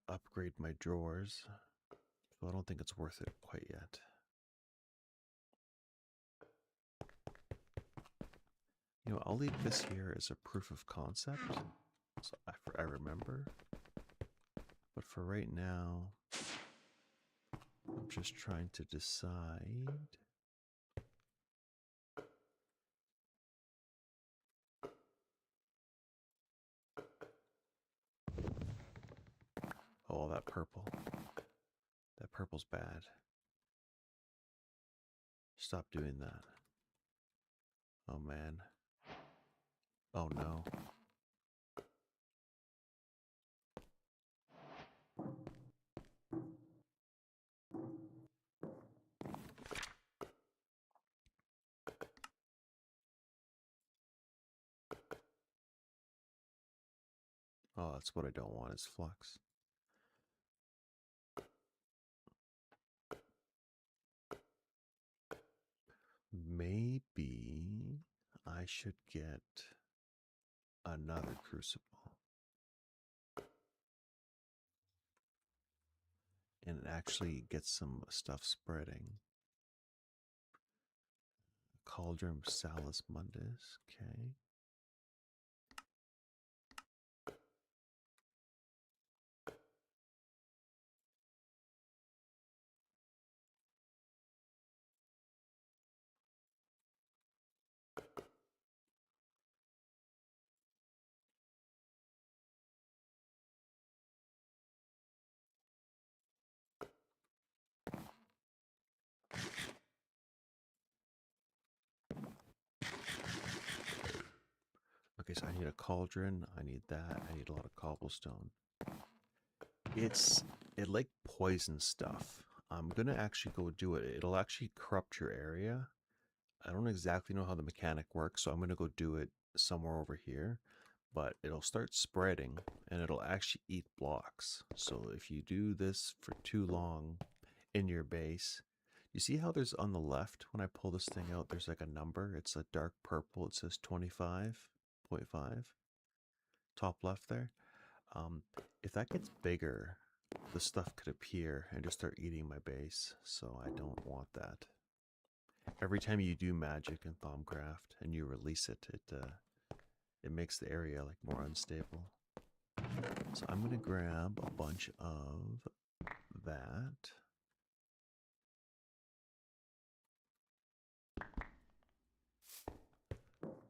upgrade my drawers. So I don't think it's worth it quite yet. I'll leave this here as a proof of concept, so I remember. But for right now, I'm just trying to decide. Oh, that purple. That purple's bad. Stop doing that. Oh, man. Oh, no. Oh, that's what I don't want is flux. Maybe I should get another crucible and actually get some stuff spreading. Cauldron Salus Mundus. Okay. Okay, so I need a cauldron. I need that. I need a lot of cobblestone. It like poison stuff. I'm gonna actually go do it. It'll actually corrupt your area. I don't exactly know how the mechanic works, so I'm gonna go do it somewhere over here. But it'll start spreading and it'll actually eat blocks. So if you do this for too long in your base, you see how there's on the left when I pull this thing out, there's like a number. It's a dark purple. It says 25.5. Top left there. If that gets bigger, the stuff could appear and just start eating my base. So I don't want that. Every time you do magic in Thaumcraft and you release it, it makes the area like more unstable. So I'm gonna grab a bunch of that.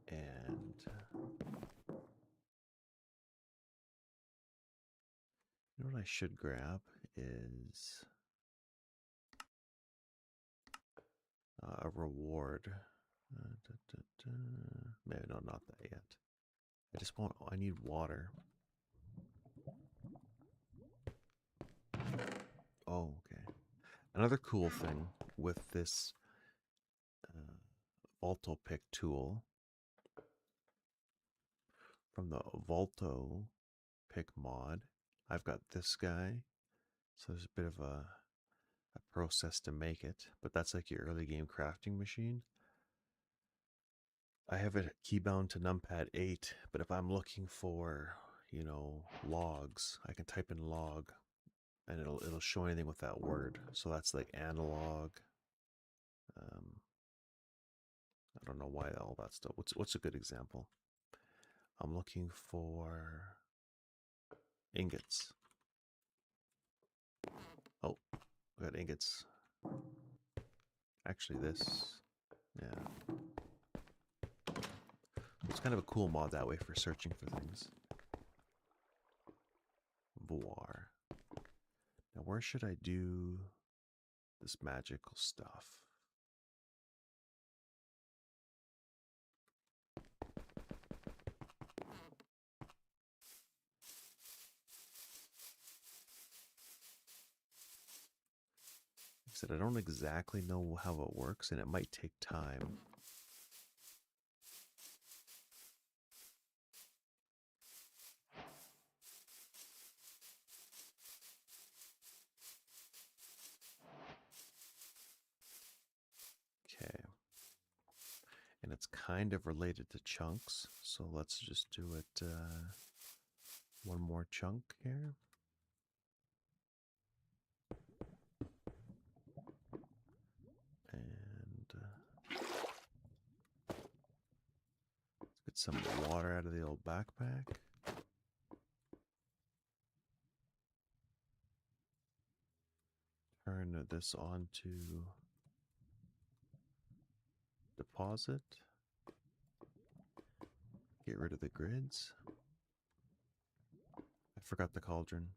And you know what I should grab is a reward. Maybe no, not that yet. I need water. Oh, okay. Another cool thing with this Volto pick tool from the Volto pick mod, I've got this guy. So there's a bit of a process to make it, but that's like your early game crafting machine. I have it keybound to numpad 8, but if I'm looking for, logs, I can type in log and it'll show anything with that word. So that's like analog. I don't know why all that stuff. What's a good example? I'm looking for ingots. Oh, I got ingots. Actually, this, yeah. It's kind of a cool mod that way for searching for things. Voir. Now, where should I do this magical stuff? Like I said, I don't exactly know how it works, and it might take time. Okay. And it's kind of related to chunks, so let's just do it one more chunk here. And let's get some water out of the old backpack. Turn this on to deposit. Get rid of the grids. I forgot the cauldron.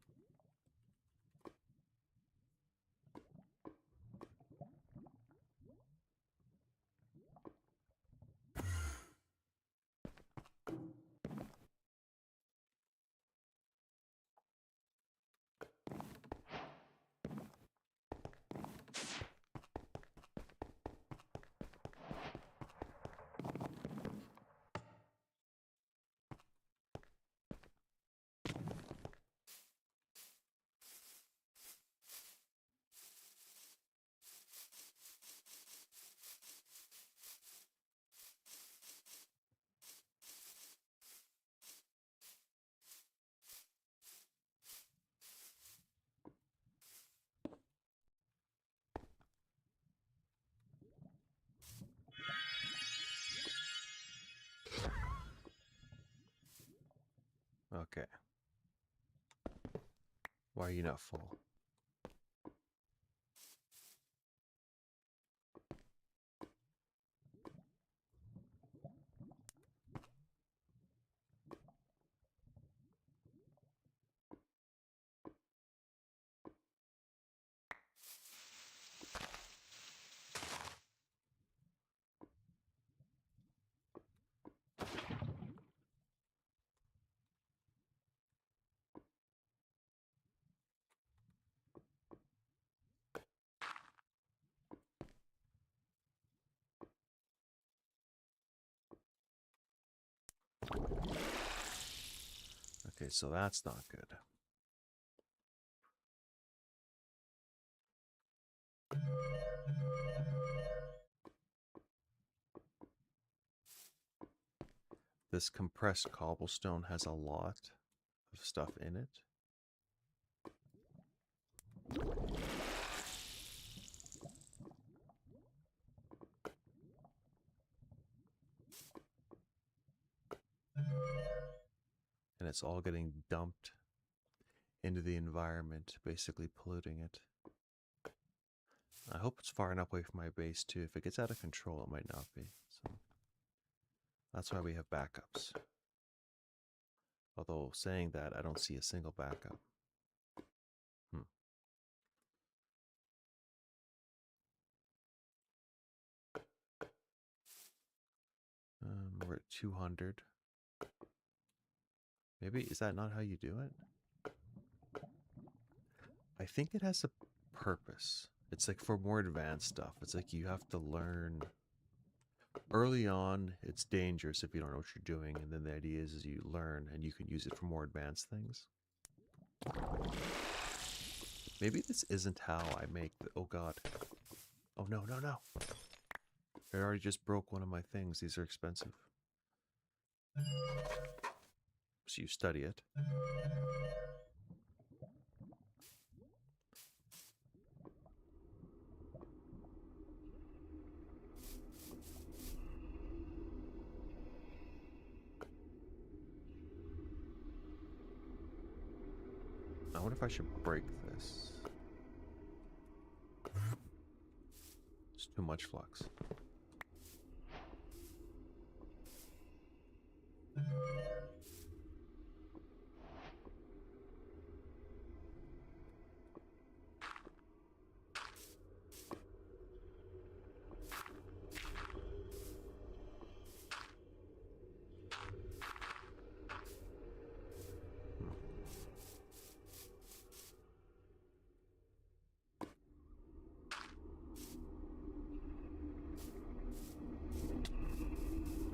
Okay. Why are you not full? Okay, so that's not good. This compressed cobblestone has a lot of stuff in it. And it's all getting dumped into the environment, basically polluting it. I hope it's far enough away from my base too. If it gets out of control, it might not be. So that's why we have backups. Although saying that, I don't see a single backup. We're at 200. Maybe, is that not how you do it? I think it has a purpose. It's like for more advanced stuff. It's like you have to learn. Early on, it's dangerous if you don't know what you're doing, and then the idea is you learn and you can use it for more advanced things. Maybe this isn't how I make the... Oh god. Oh no, no, no. I already just broke one of my things. These are expensive. So you study it. I wonder if I should break this. It's too much flux.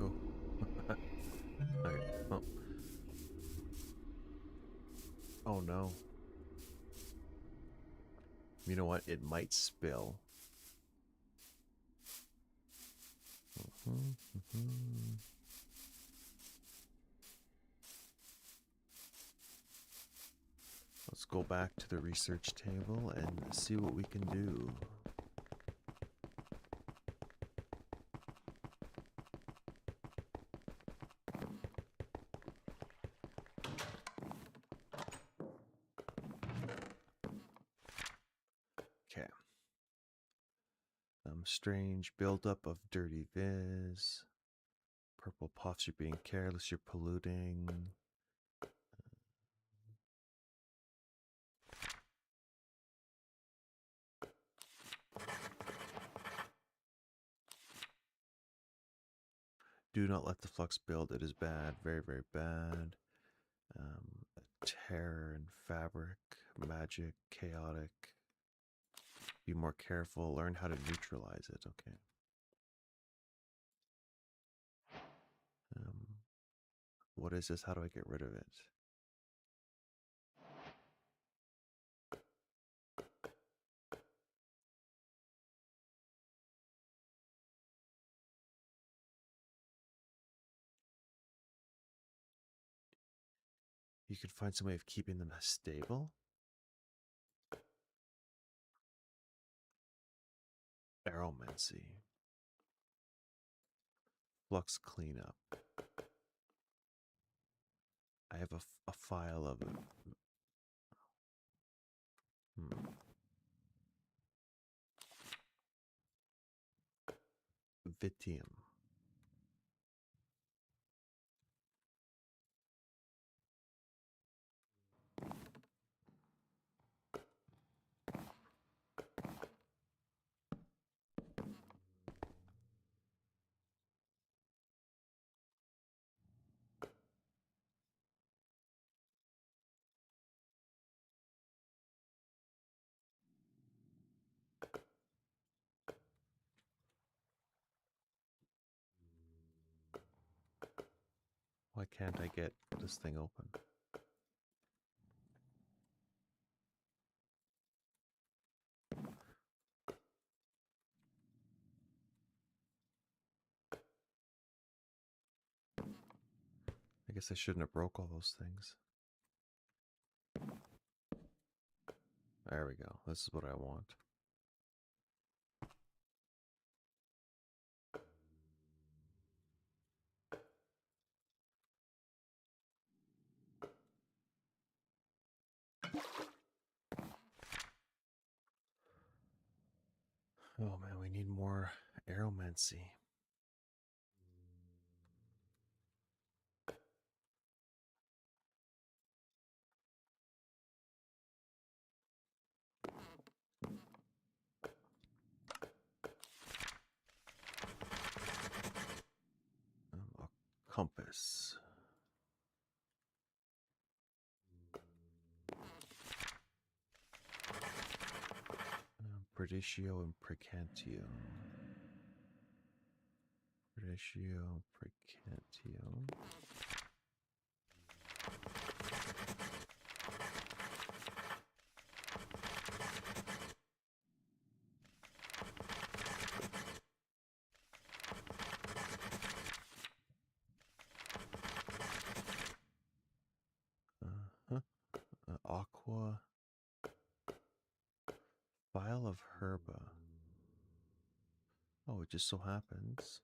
Oh. Okay. Oh. Oh no. You know what? It might spill. Let's go back to the research table and see what we can do. Okay. Strange buildup of dirty viz. Purple puffs, you're being careless, you're polluting. Do not let the flux build, it is bad, very, very bad. Terror and fabric, magic, chaotic. Be more careful, learn how to neutralize it, okay. What is this? How do I get rid of it? You could find some way of keeping them stable. Baromancy. Flux cleanup. I have a file of it. Vitium. Why can't I get this thing open? guess I shouldn't have broke all those things. There we go. This is what I want. Oh man, we need more aromancy. A compass. Perditio and Precantio. Perditio, Precantio. Aqua. Vial of Herba. Oh, it just so happens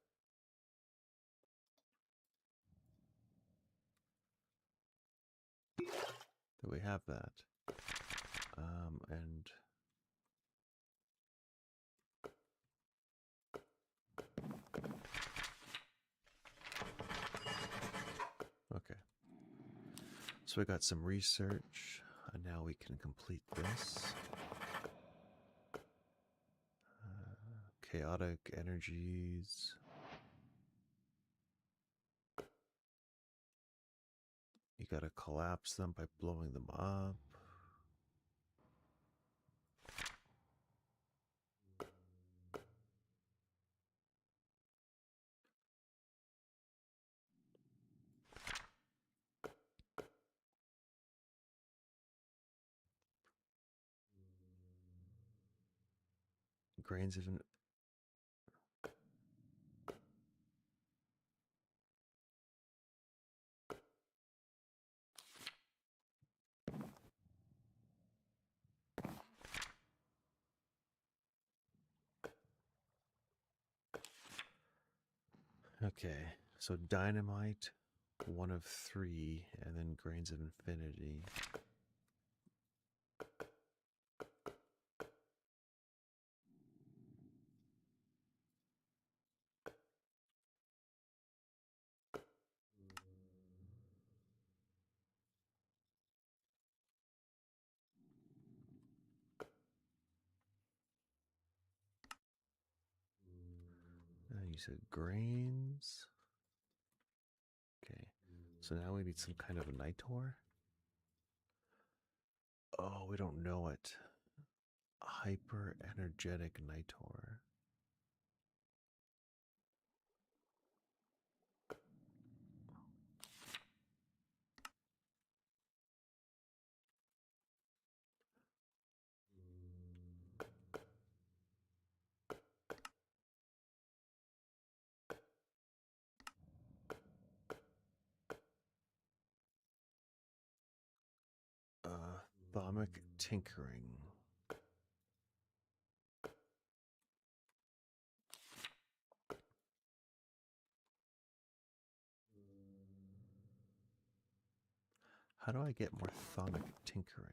that we have that. And okay. So we got some research, and now we can complete this. Chaotic energies. You gotta collapse them by blowing them up. Grains of okay, so dynamite, 1 of 3, and then grains of infinity. You said grains. Okay, so now we need some kind of a nitor. Oh, we don't know it. Hyper energetic nitor. Thaumic tinkering. How do I get more thaumic tinkering?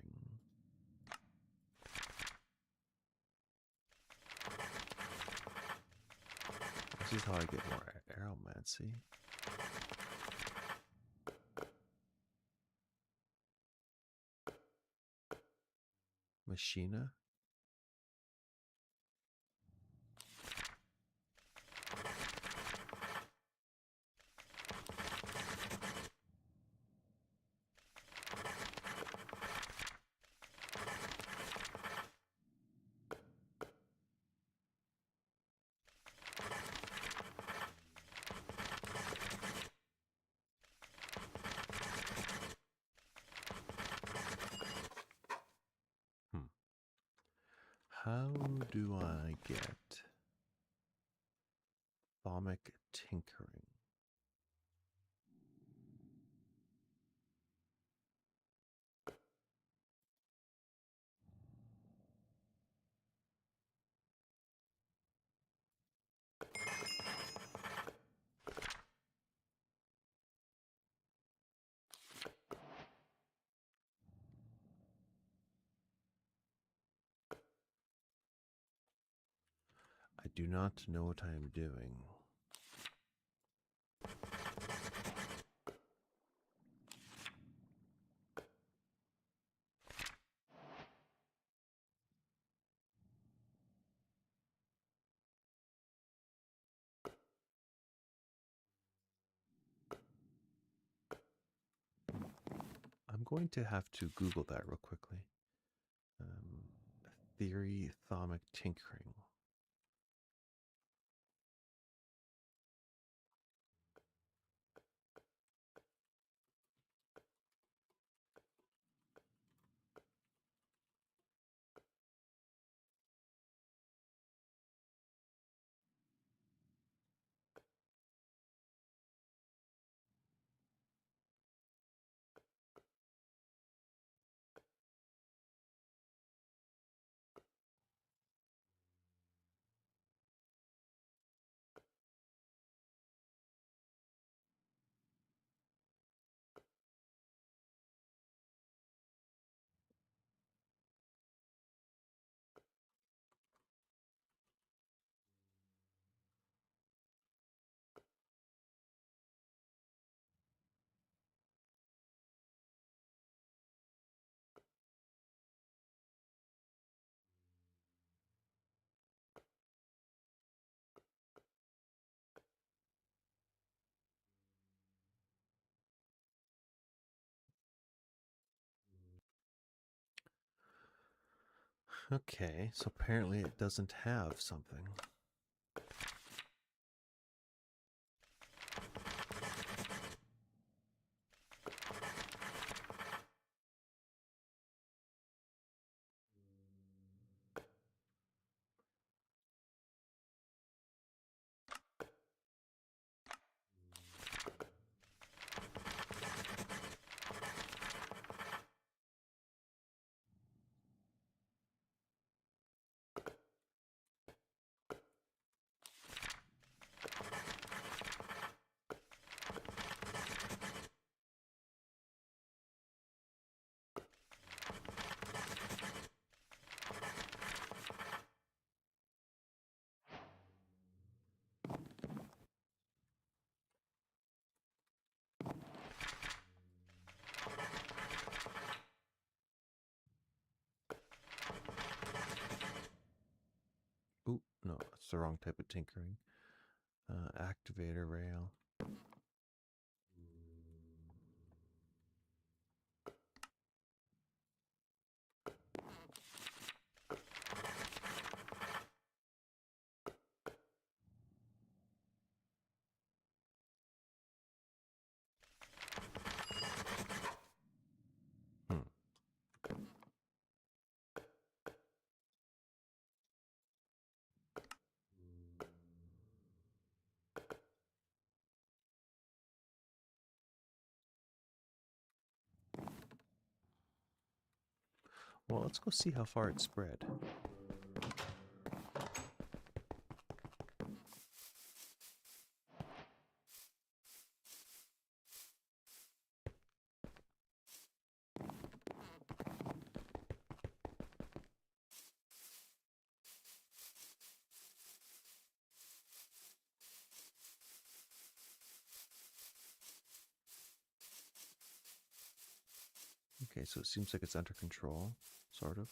This is how I get more aromancy. Machina? How do I get thaumic tinkering? I do not know what I am doing. I'm going to have to Google that real quickly. Theory Thaumic tinkering. Okay, so apparently it doesn't have something. Oop, no, that's the wrong type of tinkering. Activator rail. Hmm. Well, let's go see how far it spread. Okay, so it seems like it's under control, sort of.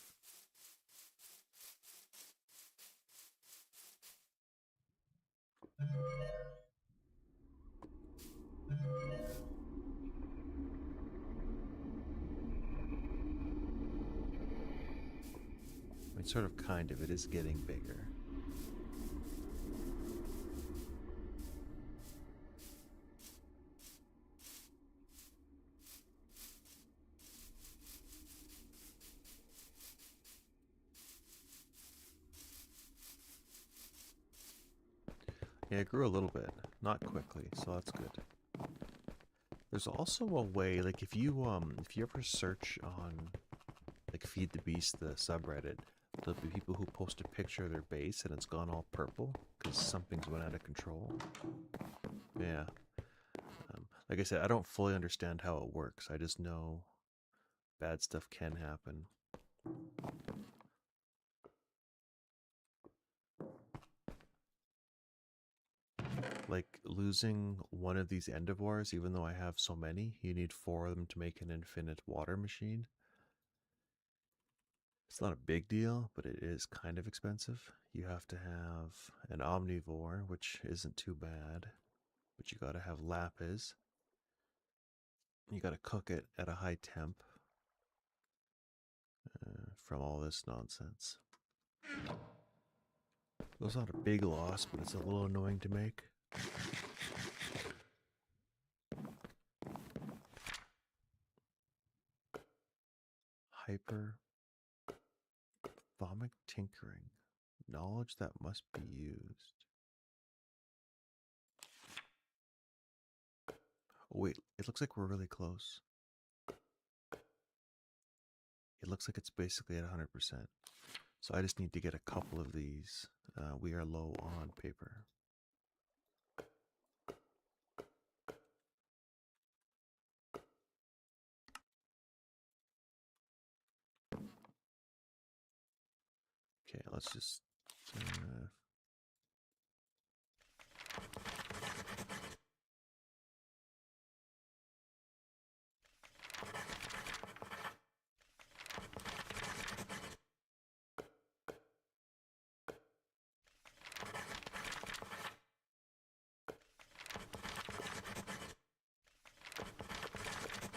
I mean, sort of, kind of. It is getting bigger. Yeah, it grew a little bit, not quickly, so that's good. There's also a way, like if you ever search on like Feed the Beast, the subreddit, there'll be people who post a picture of their base and it's gone all purple because something's went out of control. Yeah. Like I said, I don't fully understand how it works. I just know bad stuff can happen. Like losing one of these endivores, even though I have so many, you need 4 of them to make an infinite water machine. It's not a big deal, but it is kind of expensive. You have to have an omnivore, which isn't too bad, but you gotta have lapis. You gotta cook it at a high temp from all this nonsense. It's not a big loss, but it's a little annoying to make. Hyper Thaumic tinkering. Knowledge that must be used. Oh, wait, it looks like we're really close. It looks like it's basically at 100%. So I just need to get a couple of these. We are low on paper. Okay, let's just...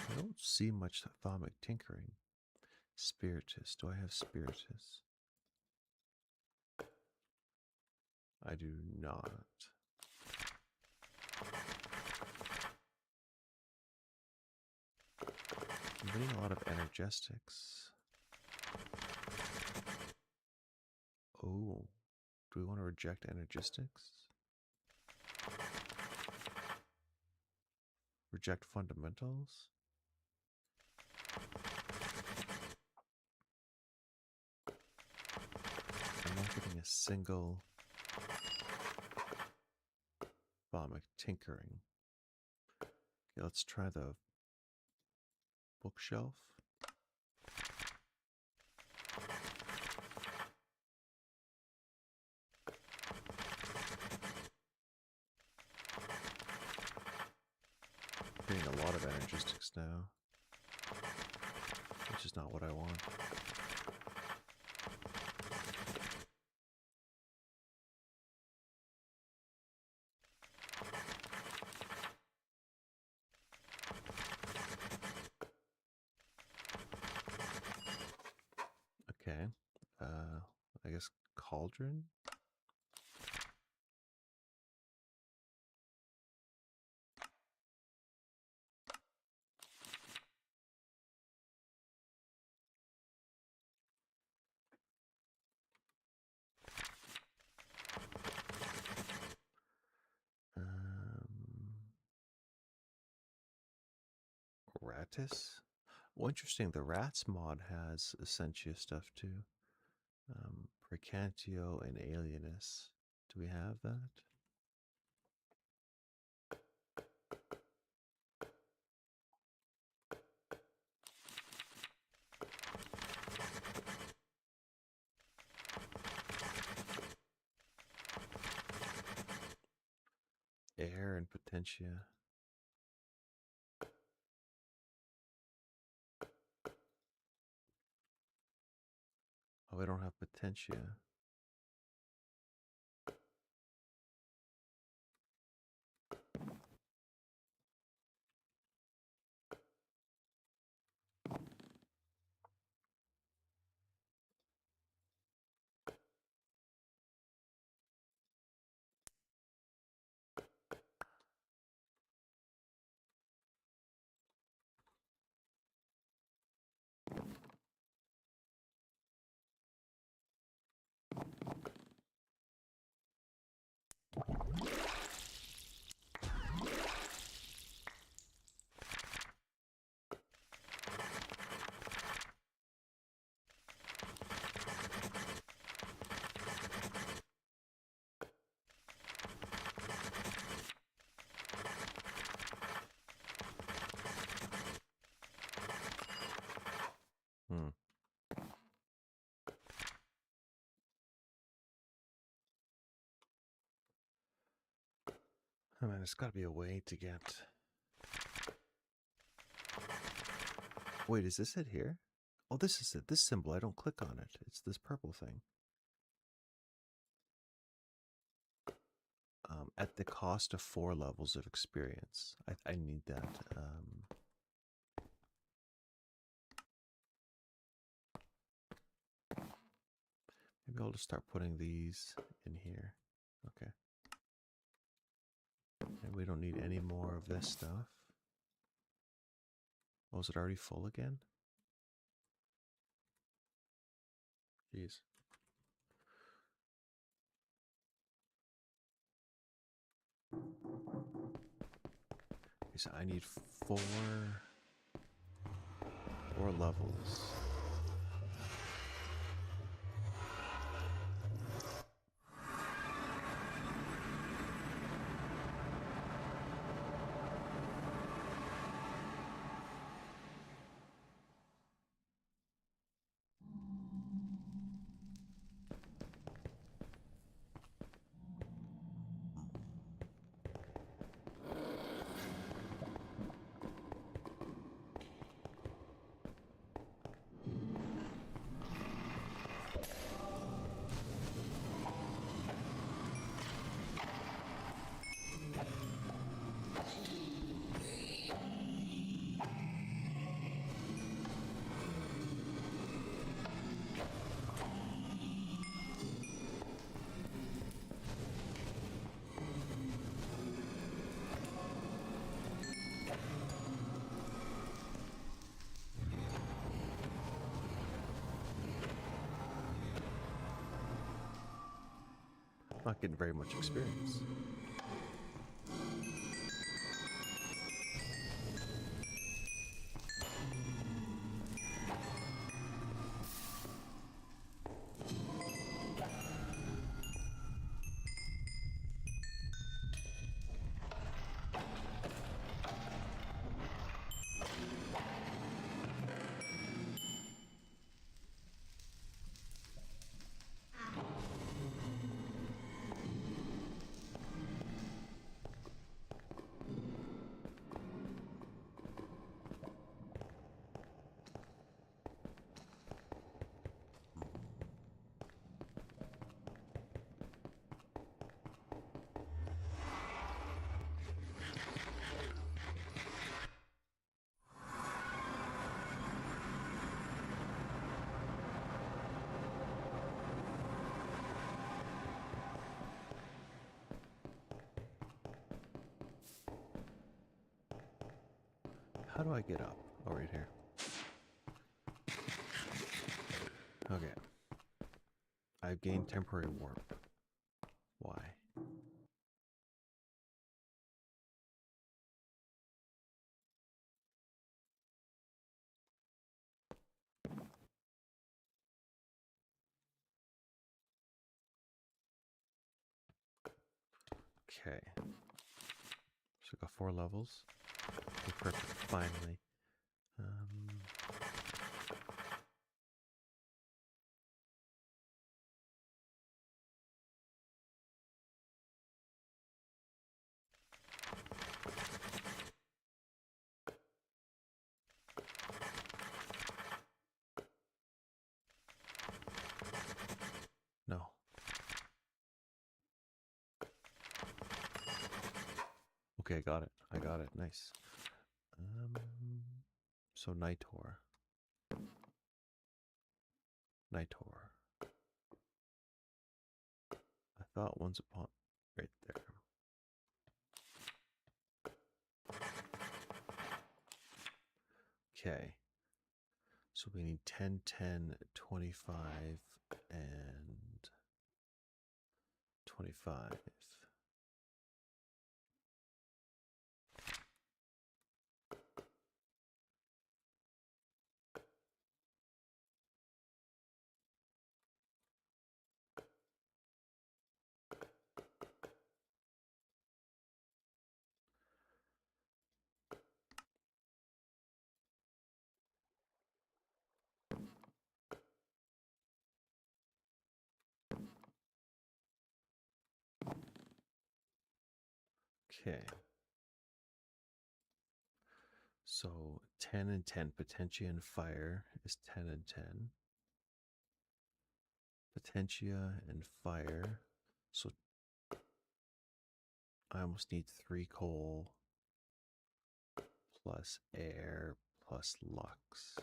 I don't see much Thaumic tinkering. Spiritus. Do I have Spiritus? I do not. I'm getting a lot of energetics. Oh, do we want to reject energetics? Reject fundamentals? I'm not getting a single Thaumic tinkering. Okay, let's try the bookshelf. Getting a lot of energistics now, which is not what I want. Okay, I guess cauldron? Ratus? Well, interesting. The rats mod has Essentia stuff too. Precantio and Alienus. Do we have that? Air and Potentia. Oh, we don't have Potentia. Oh man, there's got to be a way to get... Wait, is this it here? Oh, this is it. This symbol, I don't click on it. It's this purple thing. At the cost of 4 levels of experience. I need that. Maybe I'll just start putting these in here. Okay. And we don't need any more of this stuff. Oh, is it already full again? Jeez. Okay, so I need 4 levels. Not getting very much experience. How do I get up? Oh, right here. Okay. I've gained temporary warp. Why? Okay. So I got 4 levels. Okay, perfect. Finally. No. Okay, I got it. I got it. Nice. So Nitor. Nitor. I thought once upon... Right there. Okay. So we need 10, 10, 25, and 25. Okay. So 10 and 10. Potentia and fire is 10 and 10. Potentia and fire. So I almost need 3 coal plus air plus lux.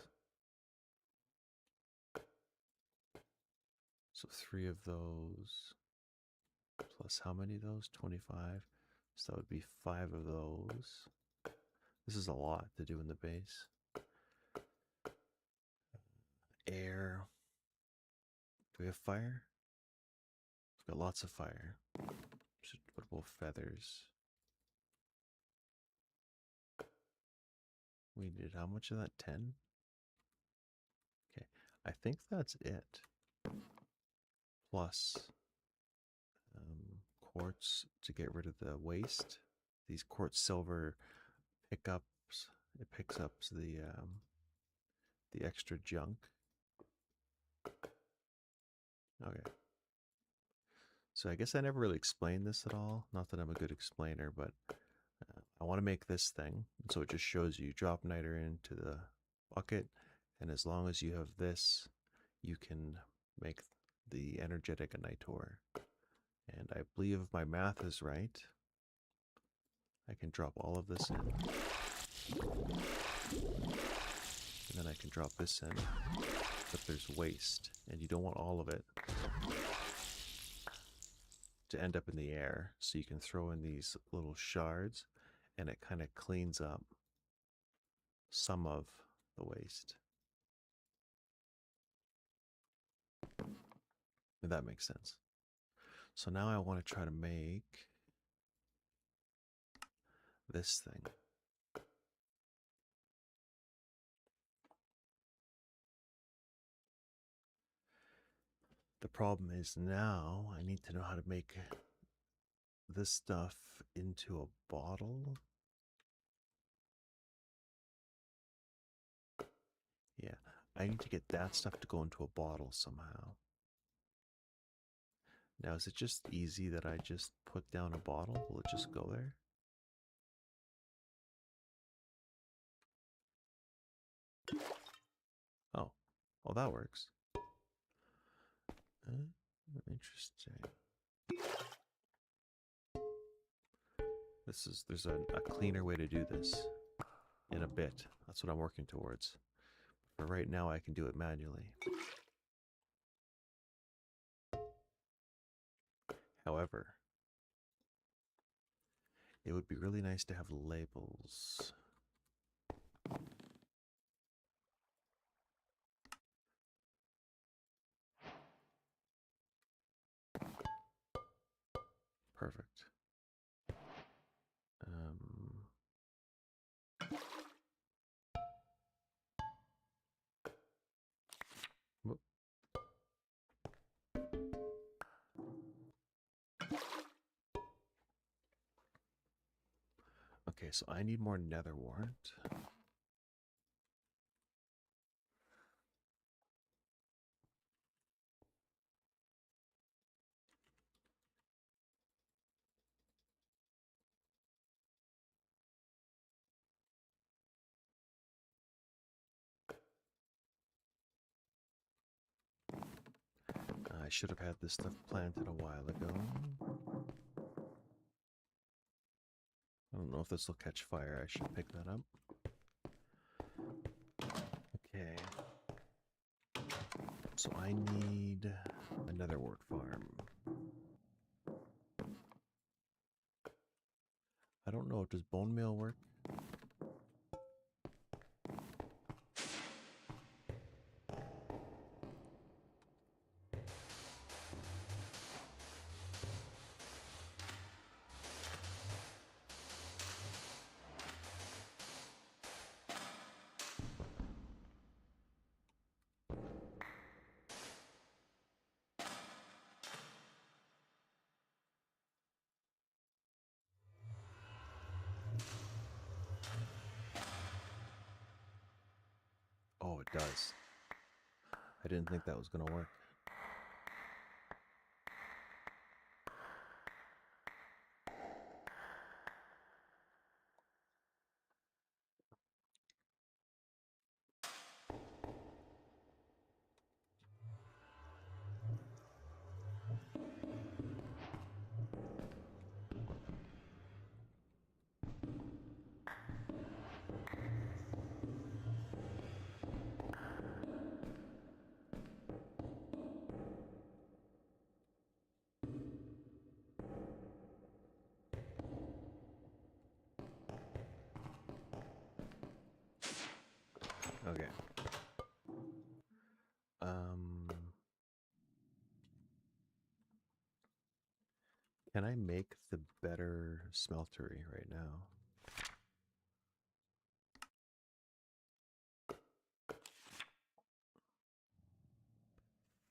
So 3 of those plus how many of those? 25. So that would be 5 of those. This is a lot to do in the base. Air. Do we have fire? We've got lots of fire. What about feathers? We did how much of that? 10? Okay, I think that's it. Plus quartz to get rid of the waste. These quartz silver pickups. It picks up the extra junk. Okay. So I guess I never really explained this at all. Not that I'm a good explainer, but I want to make this thing. So it just shows you drop niter into the bucket, and as long as you have this, you can make the energetic nitor. And I believe if my math is right, I can drop all of this in. And then I can drop this in. But there's waste, and you don't want all of it to end up in the air. So you can throw in these little shards, and it kind of cleans up some of the waste. If that makes sense. So now I want to try to make this thing. The problem is now I need to know how to make this stuff into a bottle. Yeah, I need to get that stuff to go into a bottle somehow. Now, is it just easy that I just put down a bottle? Will it just go there? Oh, well, that works. Interesting. There's a cleaner way to do this in a bit. That's what I'm working towards. For right now, I can do it manually. However, it would be really nice to have labels. Perfect. Whoop. Okay, so I need more nether wart. I should have had this stuff planted a while ago. I don't know if this will catch fire. I should pick that up. Okay. So I need another wart farm. I don't know. Does bone meal work? Oh, it does. I didn't think that was going to work. Okay. Can I make the better smeltery right now?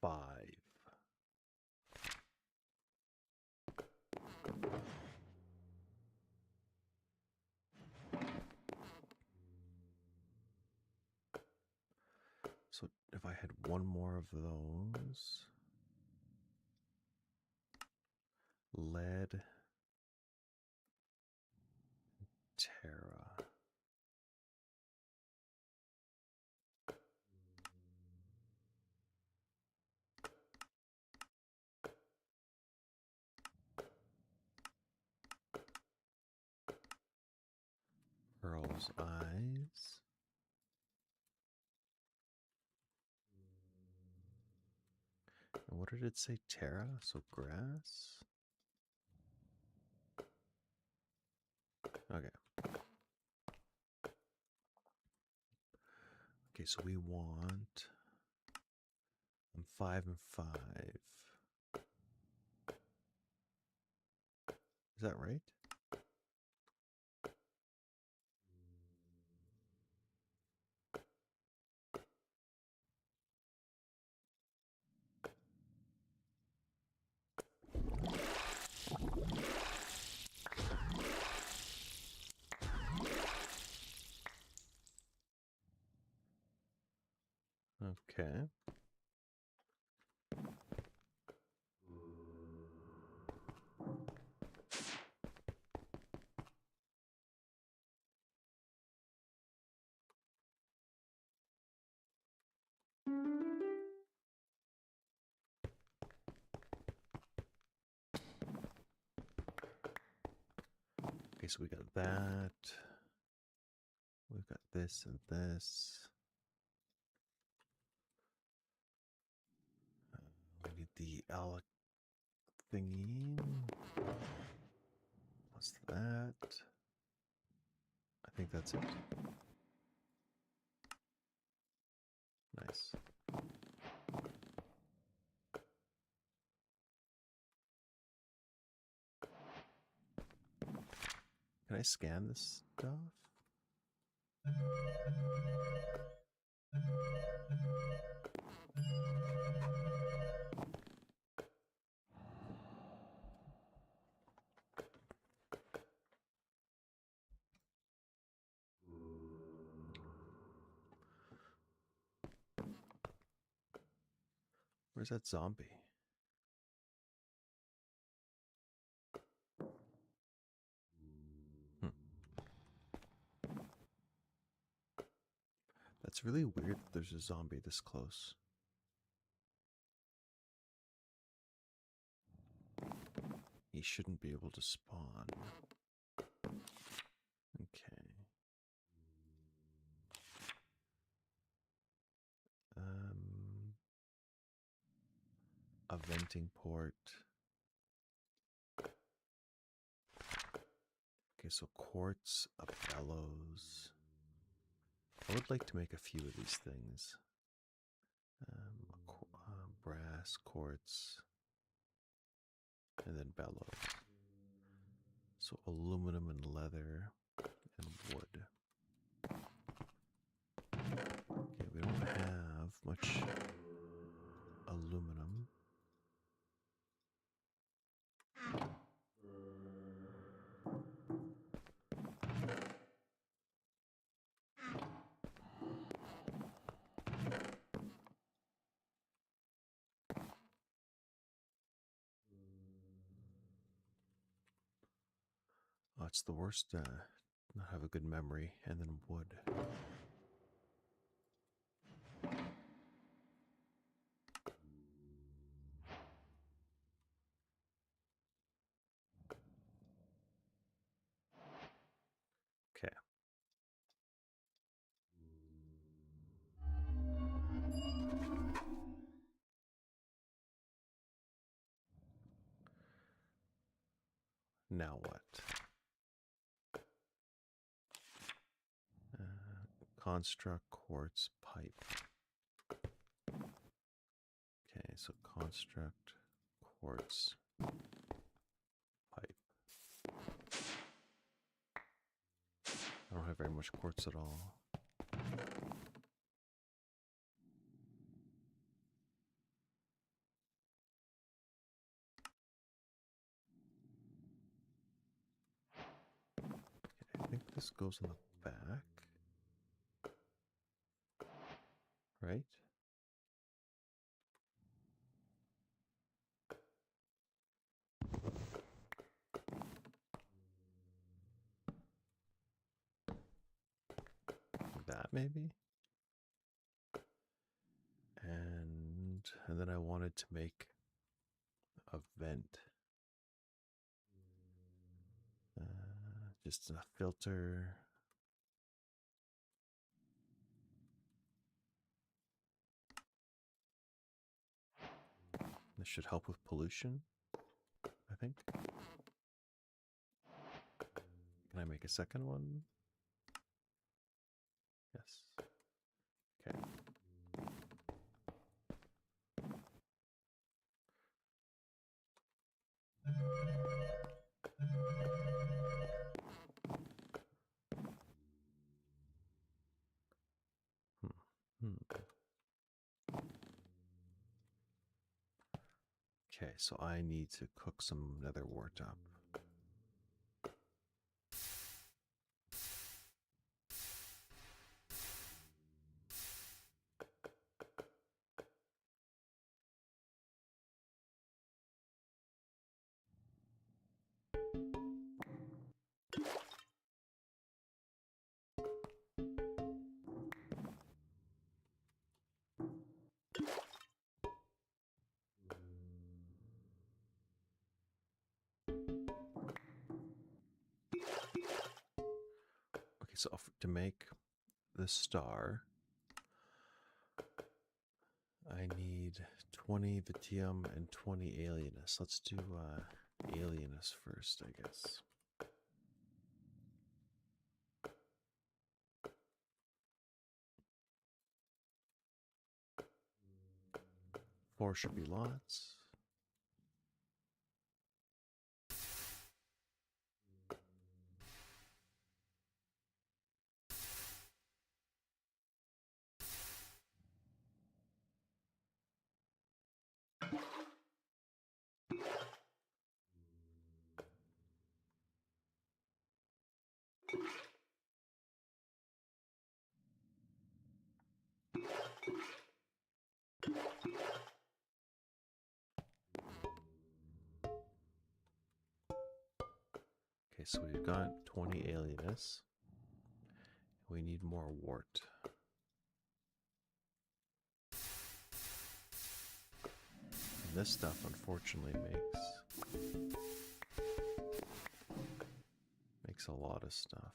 Five. So if I had one more of those, lead, Terra. Pearl's eyes. And what did it say? Terra? So grass? Okay. Okay, so we want 5 and 5. Is that right? Okay. Okay, so we got that. We've got this and this. We need the alec thingy. What's that? I think that's it. Nice. Can I scan this stuff? Where's that zombie? Hmm. That's really weird that there's a zombie this close. He shouldn't be able to spawn. Okay. A venting port. Okay, so quartz, a bellows. I would like to make a few of these things. Brass, quartz, and then bellows. So aluminum and leather and wood. Okay, we don't have much aluminum. Oh, it's the worst. Not have a good memory, and then wood. Okay. Now what? Construct, quartz, pipe. Okay, so construct quartz pipe. I don't have very much quartz at all. Okay, I think this goes in the back. Right? That maybe? And then I wanted to make a vent. Just a filter. This should help with pollution, I think. Can I make a second one? Yes. Okay. Okay, so I need to cook some nether wart up. Okay, so to make the star, I need 20 Vitium and 20 Alienus. Let's do Alienus first, I guess. 4 should be lots. Okay, so we've got 20 Alienus. We need more wart. And this stuff, unfortunately, makes a lot of stuff.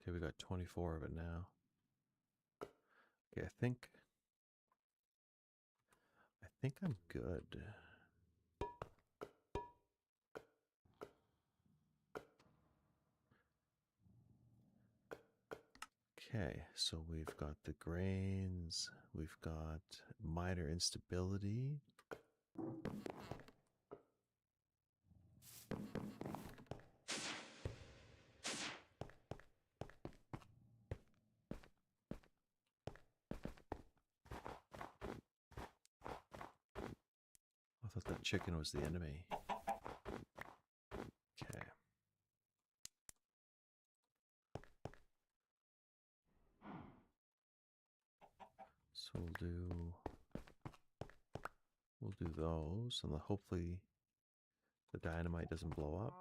Okay, we got 24 of it now. Okay, I think I'm good. Okay, so we've got the grains, we've got minor instability. I thought that chicken was the enemy. Okay. So we'll do those, and hopefully the dynamite doesn't blow up.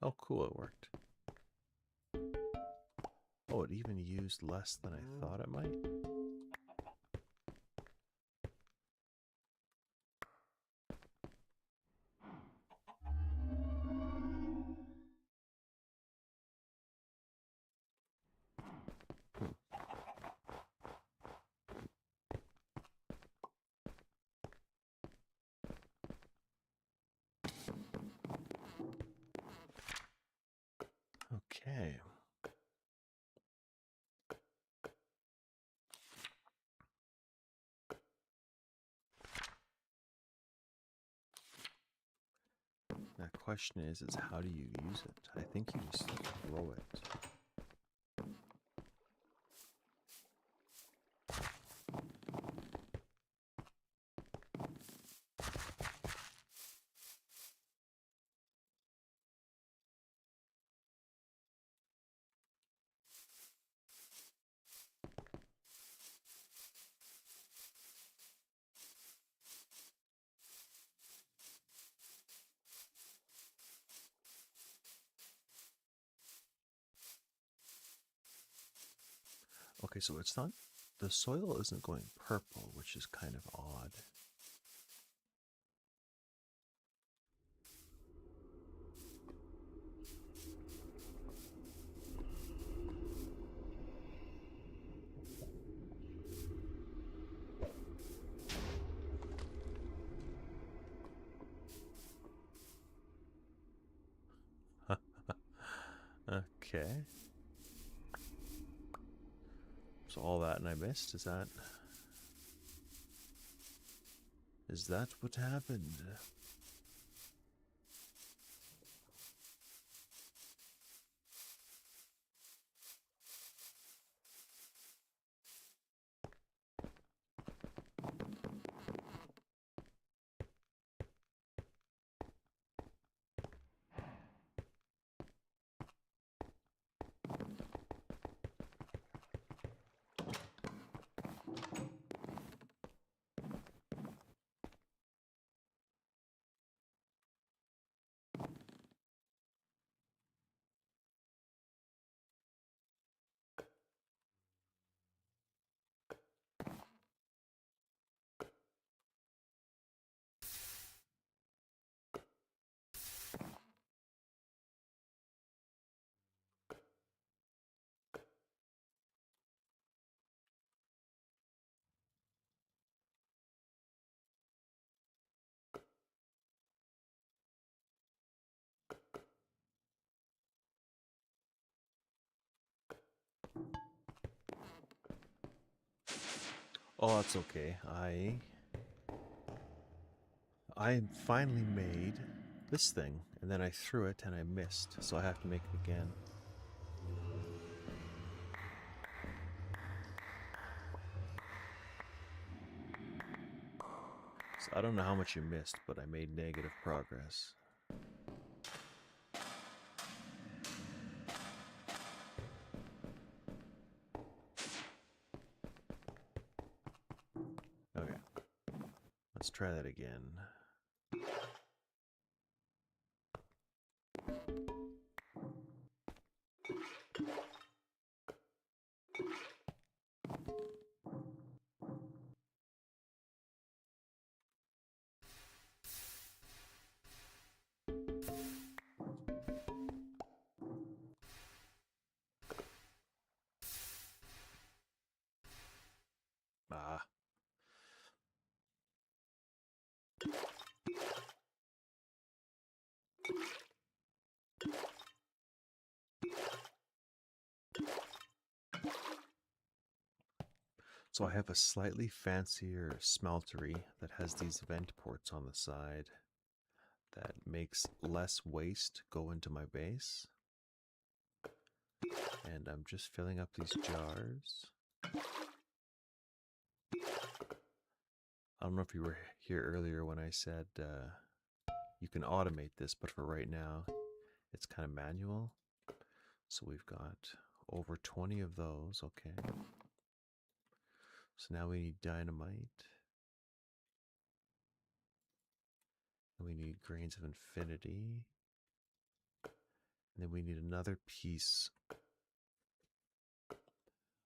Oh, cool, it worked. Oh, it even used less than I thought it might. Okay. The question is how do you use it? I think you just throw it. Okay, so it's not, the soil isn't going purple, which is kind of odd. Okay. So all that and I missed, is that what happened? Oh, that's okay. I finally made this thing, and then I threw it and I missed, so I have to make it again. So I don't know how much you missed, but I made negative progress. Okay, let's try that again. Ah. So I have a slightly fancier smeltery that has these vent ports on the side that makes less waste go into my base. And I'm just filling up these jars. I don't know if you were here earlier when I said you can automate this, but for right now, it's kind of manual. So we've got over 20 of those, okay. So now we need dynamite. And we need grains of infinity. And then we need another piece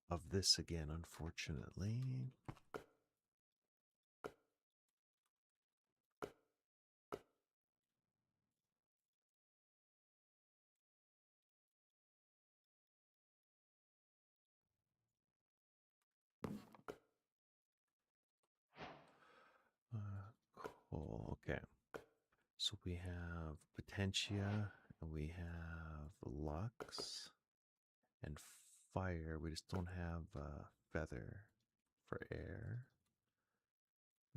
of this again, unfortunately. Cool. Okay. So we have Potentia, and we have Lux, and Fire. We just don't have Feather for air.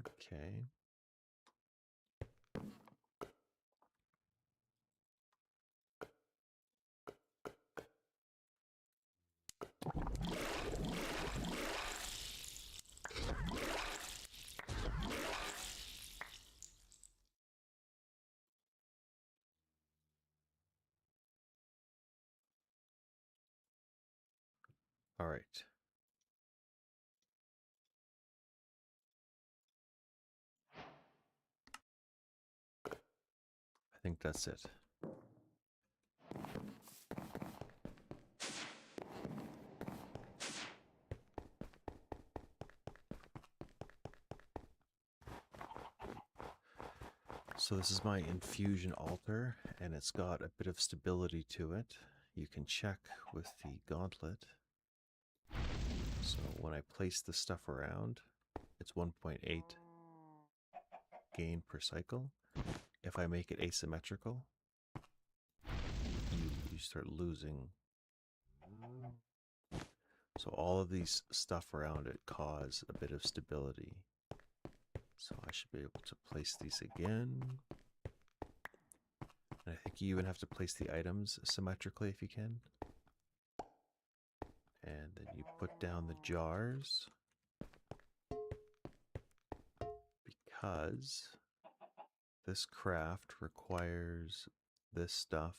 Okay. All right. I think that's it. So this is my infusion altar, and it's got a bit of stability to it. You can check with the gauntlet. So when I place the stuff around, it's 1.8 gain per cycle. If I make it asymmetrical, you start losing. So all of these stuff around it cause a bit of stability. So I should be able to place these again. And I think you even have to place the items symmetrically if you can. And then you put down the jars. Because this craft requires this stuff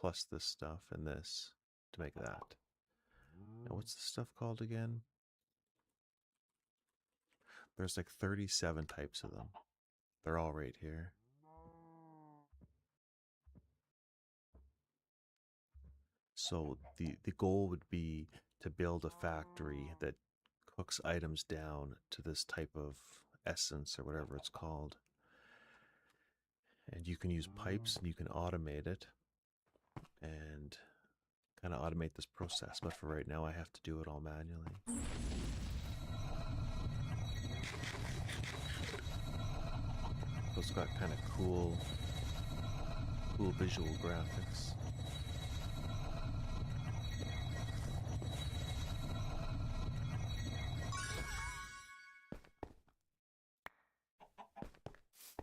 plus this stuff and this to make that. Now what's the stuff called again? There's like 37 types of them. They're all right here. So the goal would be to build a factory that cooks items down to this type of essence or whatever it's called. And you can use pipes and you can automate it and kind of automate this process. But for right now, I have to do it all manually. So it's got kind of cool visual graphics.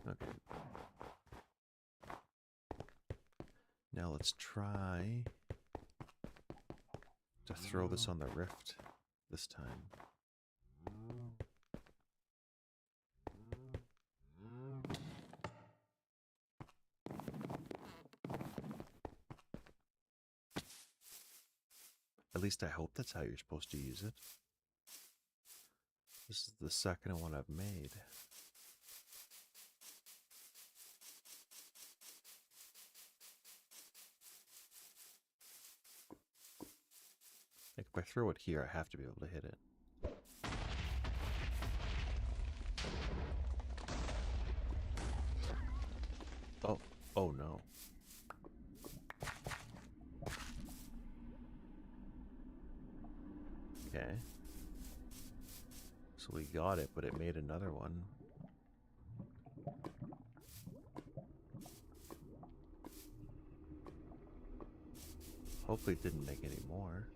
Okay. Now let's try to throw this on the rift this time. At least I hope that's how you're supposed to use it. This is the second one I've made. Like if I throw it here, I have to be able to hit it. Oh no. Okay. So we got it, but it made another one. Hopefully it didn't make any more.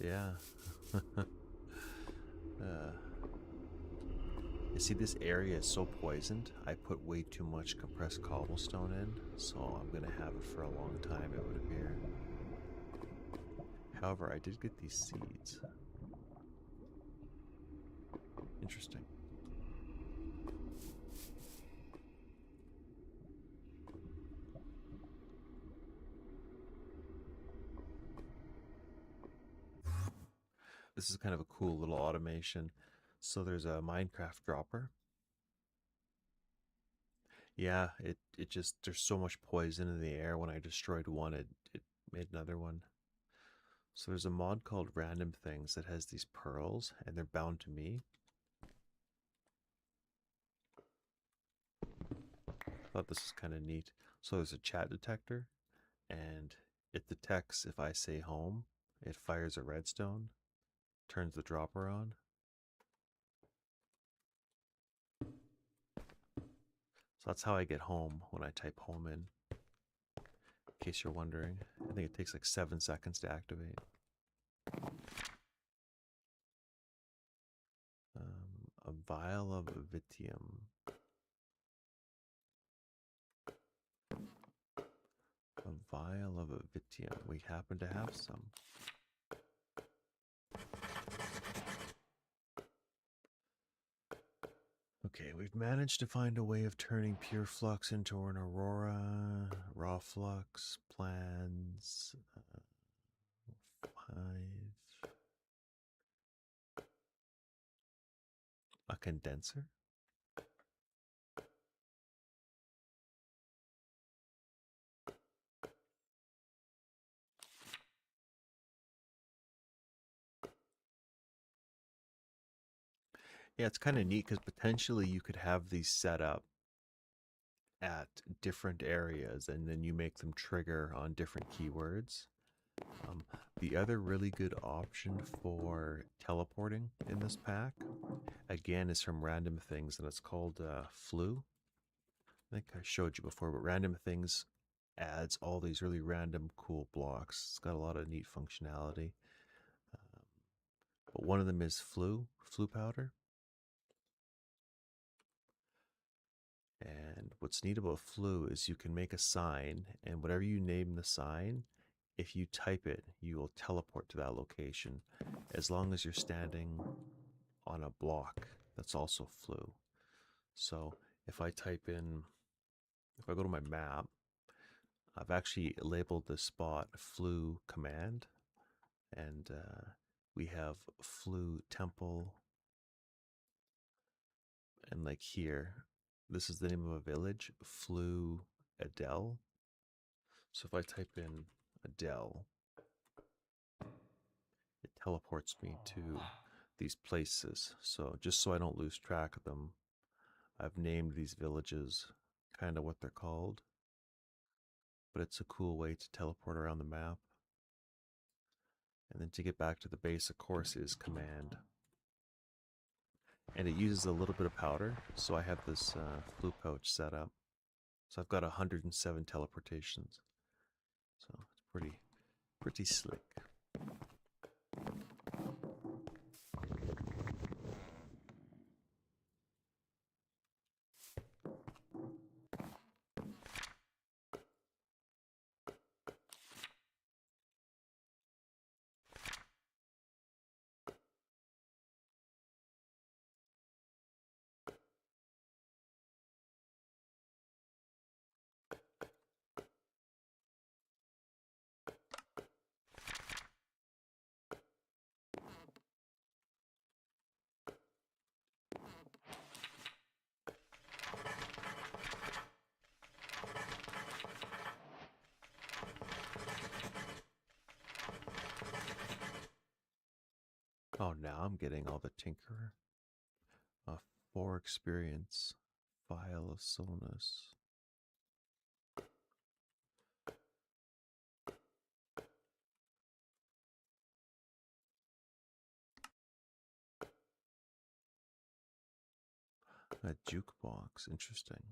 Yeah. You see, this area is so poisoned. I put way too much compressed cobblestone in, so I'm gonna have it for a long time, it would appear. However, I did get these seeds. Interesting. This is kind of a cool little automation. So there's a Minecraft dropper. Yeah, it just there's so much poison in the air. When I destroyed one, it made another one. So there's a mod called Random Things that has these pearls, and they're bound to me. Thought this was kind of neat. So there's a chat detector, and it detects if I say home. It fires a redstone, turns the dropper on. So that's how I get home when I type home in case you're wondering. I think it takes like 7 seconds to activate. A vial of Vitium. A vial of Vitium. We happen to have some. Okay, we've managed to find a way of turning pure flux into an aurora, raw flux, plans, 5, a condenser. Yeah, it's kind of neat because potentially you could have these set up at different areas and then you make them trigger on different keywords. Um, the other really good option for teleporting in this pack, again, is from Random Things, and it's called Flu. I think I showed you before, but Random Things adds all these really random cool blocks. It's got a lot of neat functionality. Um, but one of them is flu powder. And what's neat about flu is you can make a sign, and whatever you name the sign, if you type it, you will teleport to that location as long as you're standing on a block that's also flu. So if I type in, if I go to my map, I've actually labeled this spot flu command, and we have flu temple, and like here, this is the name of a village, flu Adele. So if I type in Adele, it teleports me to these places. So just so I don't lose track of them, I've named these villages kind of what they're called, but it's a cool way to teleport around the map. And then to get back to the base, of course, is command. And it uses a little bit of powder, so I have this flu pouch set up. So I've got 107 teleportations. So it's pretty slick. Oh, now I'm getting all the Tinkerer. 4 experience. Vial of Solnus. A jukebox. Interesting.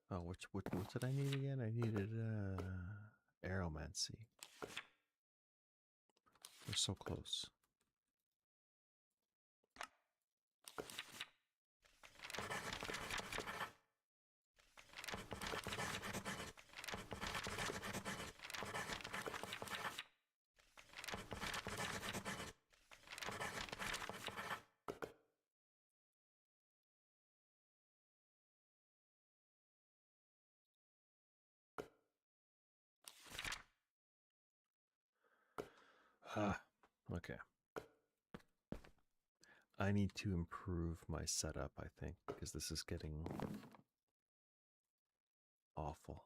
Oh, what did I need again? I needed aromancy. We're so close. Okay. I need to improve my setup, I think, because this is getting awful.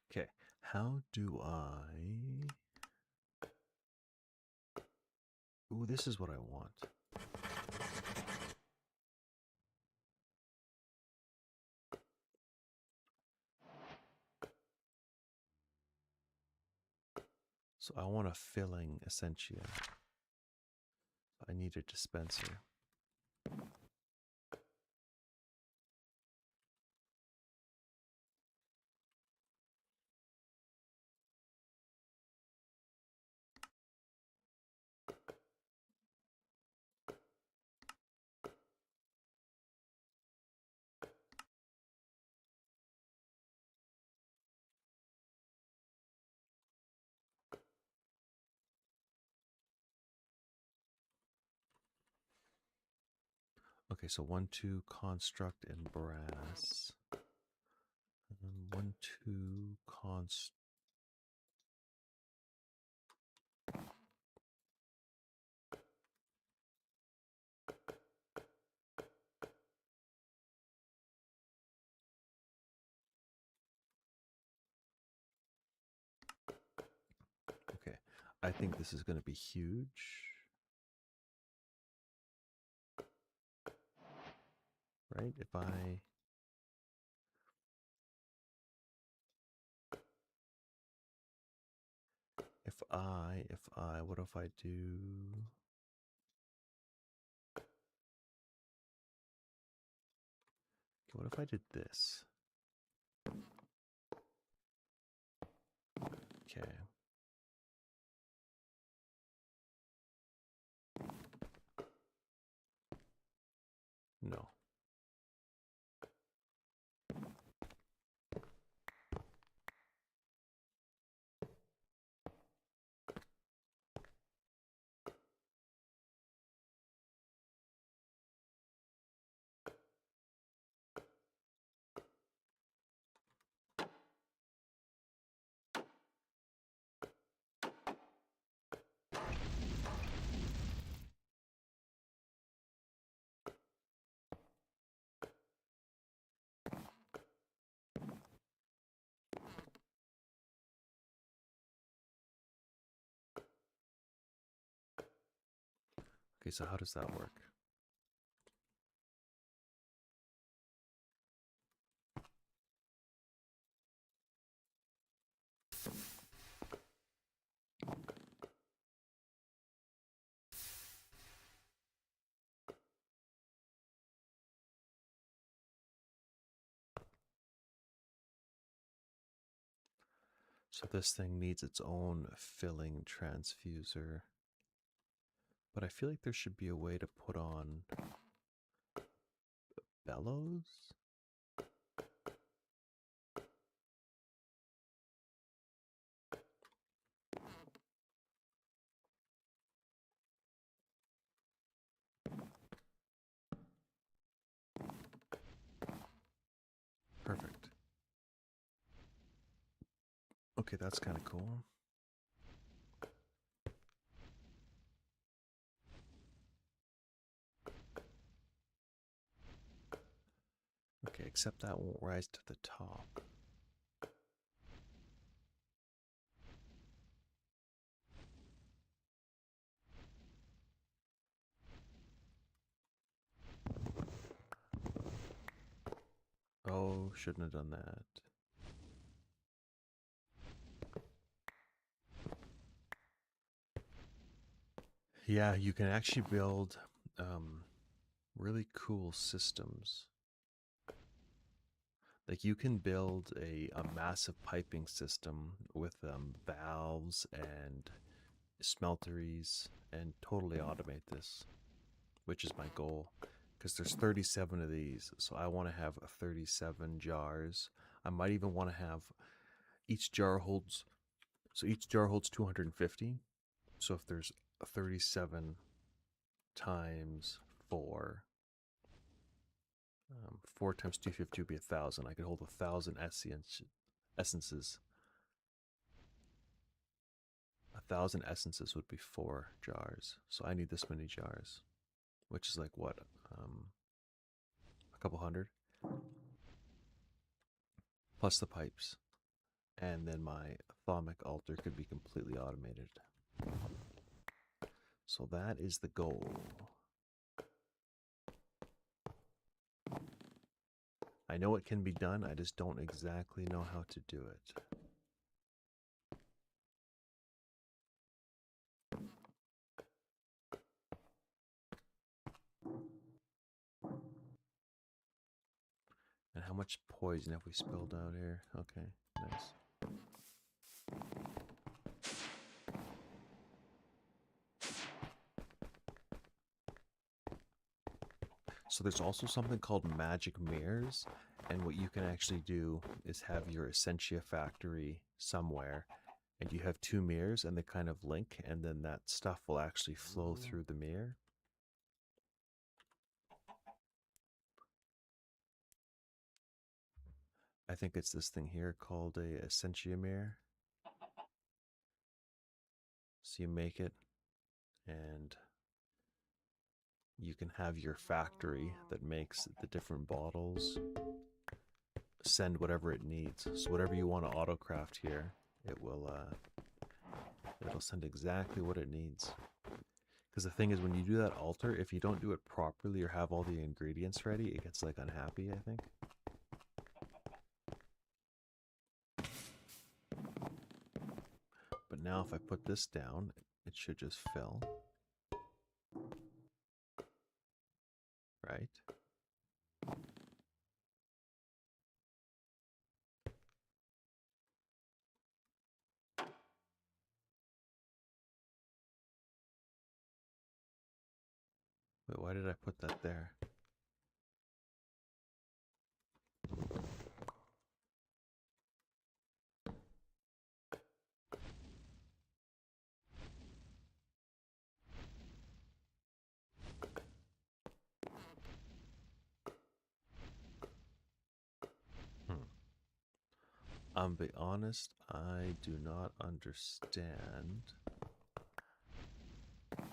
Okay, how do I... Ooh, this is what I want. So I want a filling essentia. I need a dispenser. Okay, so 1, 2 construct and brass. And 1, 2 const. Okay, I think this is going to be huge. Right? If I what if I do... Okay, what if I did this? Okay. No. Okay, so how does that work? So this thing needs its own filling transfuser. But I feel like there should be a way to put on bellows? Perfect. Okay, that's kind of cool. Okay, except that won't rise to the top. Oh, shouldn't have done that. Yeah, you can actually build really cool systems. Like you can build a massive piping system with valves and smelteries and totally automate this, which is my goal. Because there's 37 of these, so I want to have 37 jars. I might even want to have each jar holds, so each jar holds 250. So if there's 37 times 4, 4 times 250 would be 1,000. I could hold 1,000 essences. 1,000 essences would be 4 jars. So I need this many jars, which is like what? A couple hundred? Plus the pipes. And then my Thaumic altar could be completely automated. So that is the goal. I know it can be done, I just don't exactly know how to do it. And how much poison have we spilled out here? Okay, nice. So there's also something called magic mirrors, and what you can actually do is have your Essentia factory somewhere, and you have 2 mirrors and they kind of link, and then that stuff will actually flow through the mirror. I think it's this thing here called a Essentia mirror. So you make it, and you can have your factory that makes the different bottles send whatever it needs. So whatever you want to autocraft here, it'll send exactly what it needs. Because the thing is, when you do that altar, if you don't do it properly or have all the ingredients ready, it gets like unhappy, I think. But now if I put this down, it should just fill. Right? Wait, why did I put that there? I'm be honest, I do not understand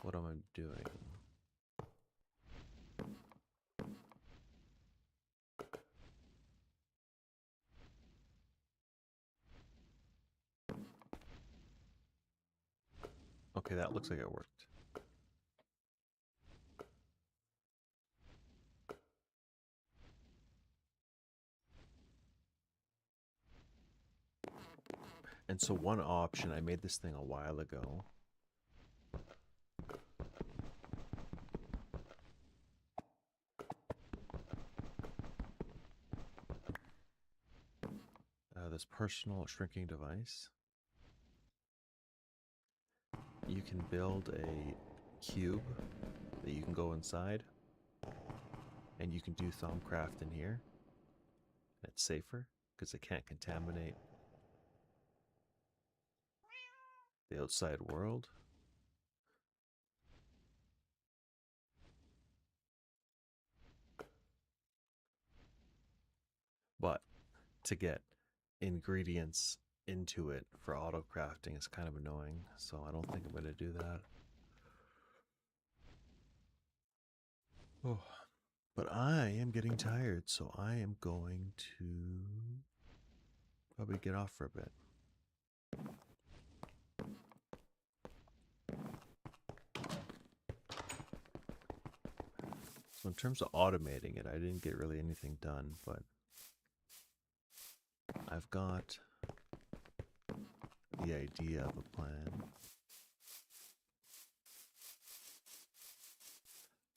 what am I doing. Okay, that looks like it worked. And so one option, I made this thing a while ago. This personal shrinking device. you can build a cube that you can go inside, and you can do Thaumcraft in here. It's safer because it can't contaminate the outside world. But to get ingredients into it for auto crafting is kind of annoying, so I don't think I'm going to do that. Oh, but I am getting tired, so I am going to probably get off for a bit. So in terms of automating it, I didn't get really anything done, but I've got the idea of a plan.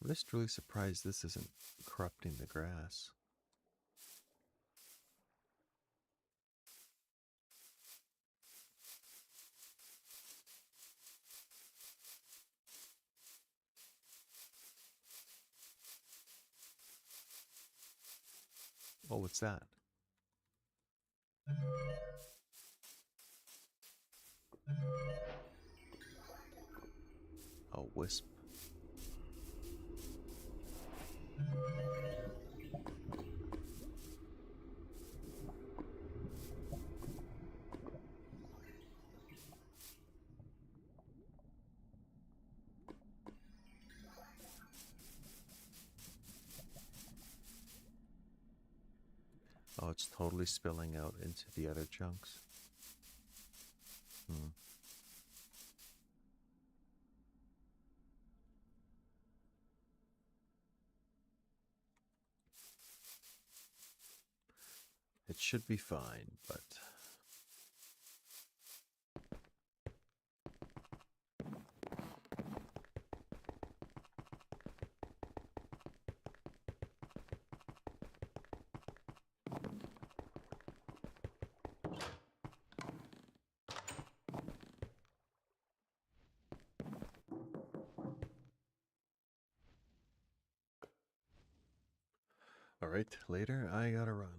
I'm just really surprised this isn't corrupting the grass. Oh, what's that? A wisp. Oh, it's totally spilling out into the other chunks. Hmm. It should be fine, but all right, later I gotta run.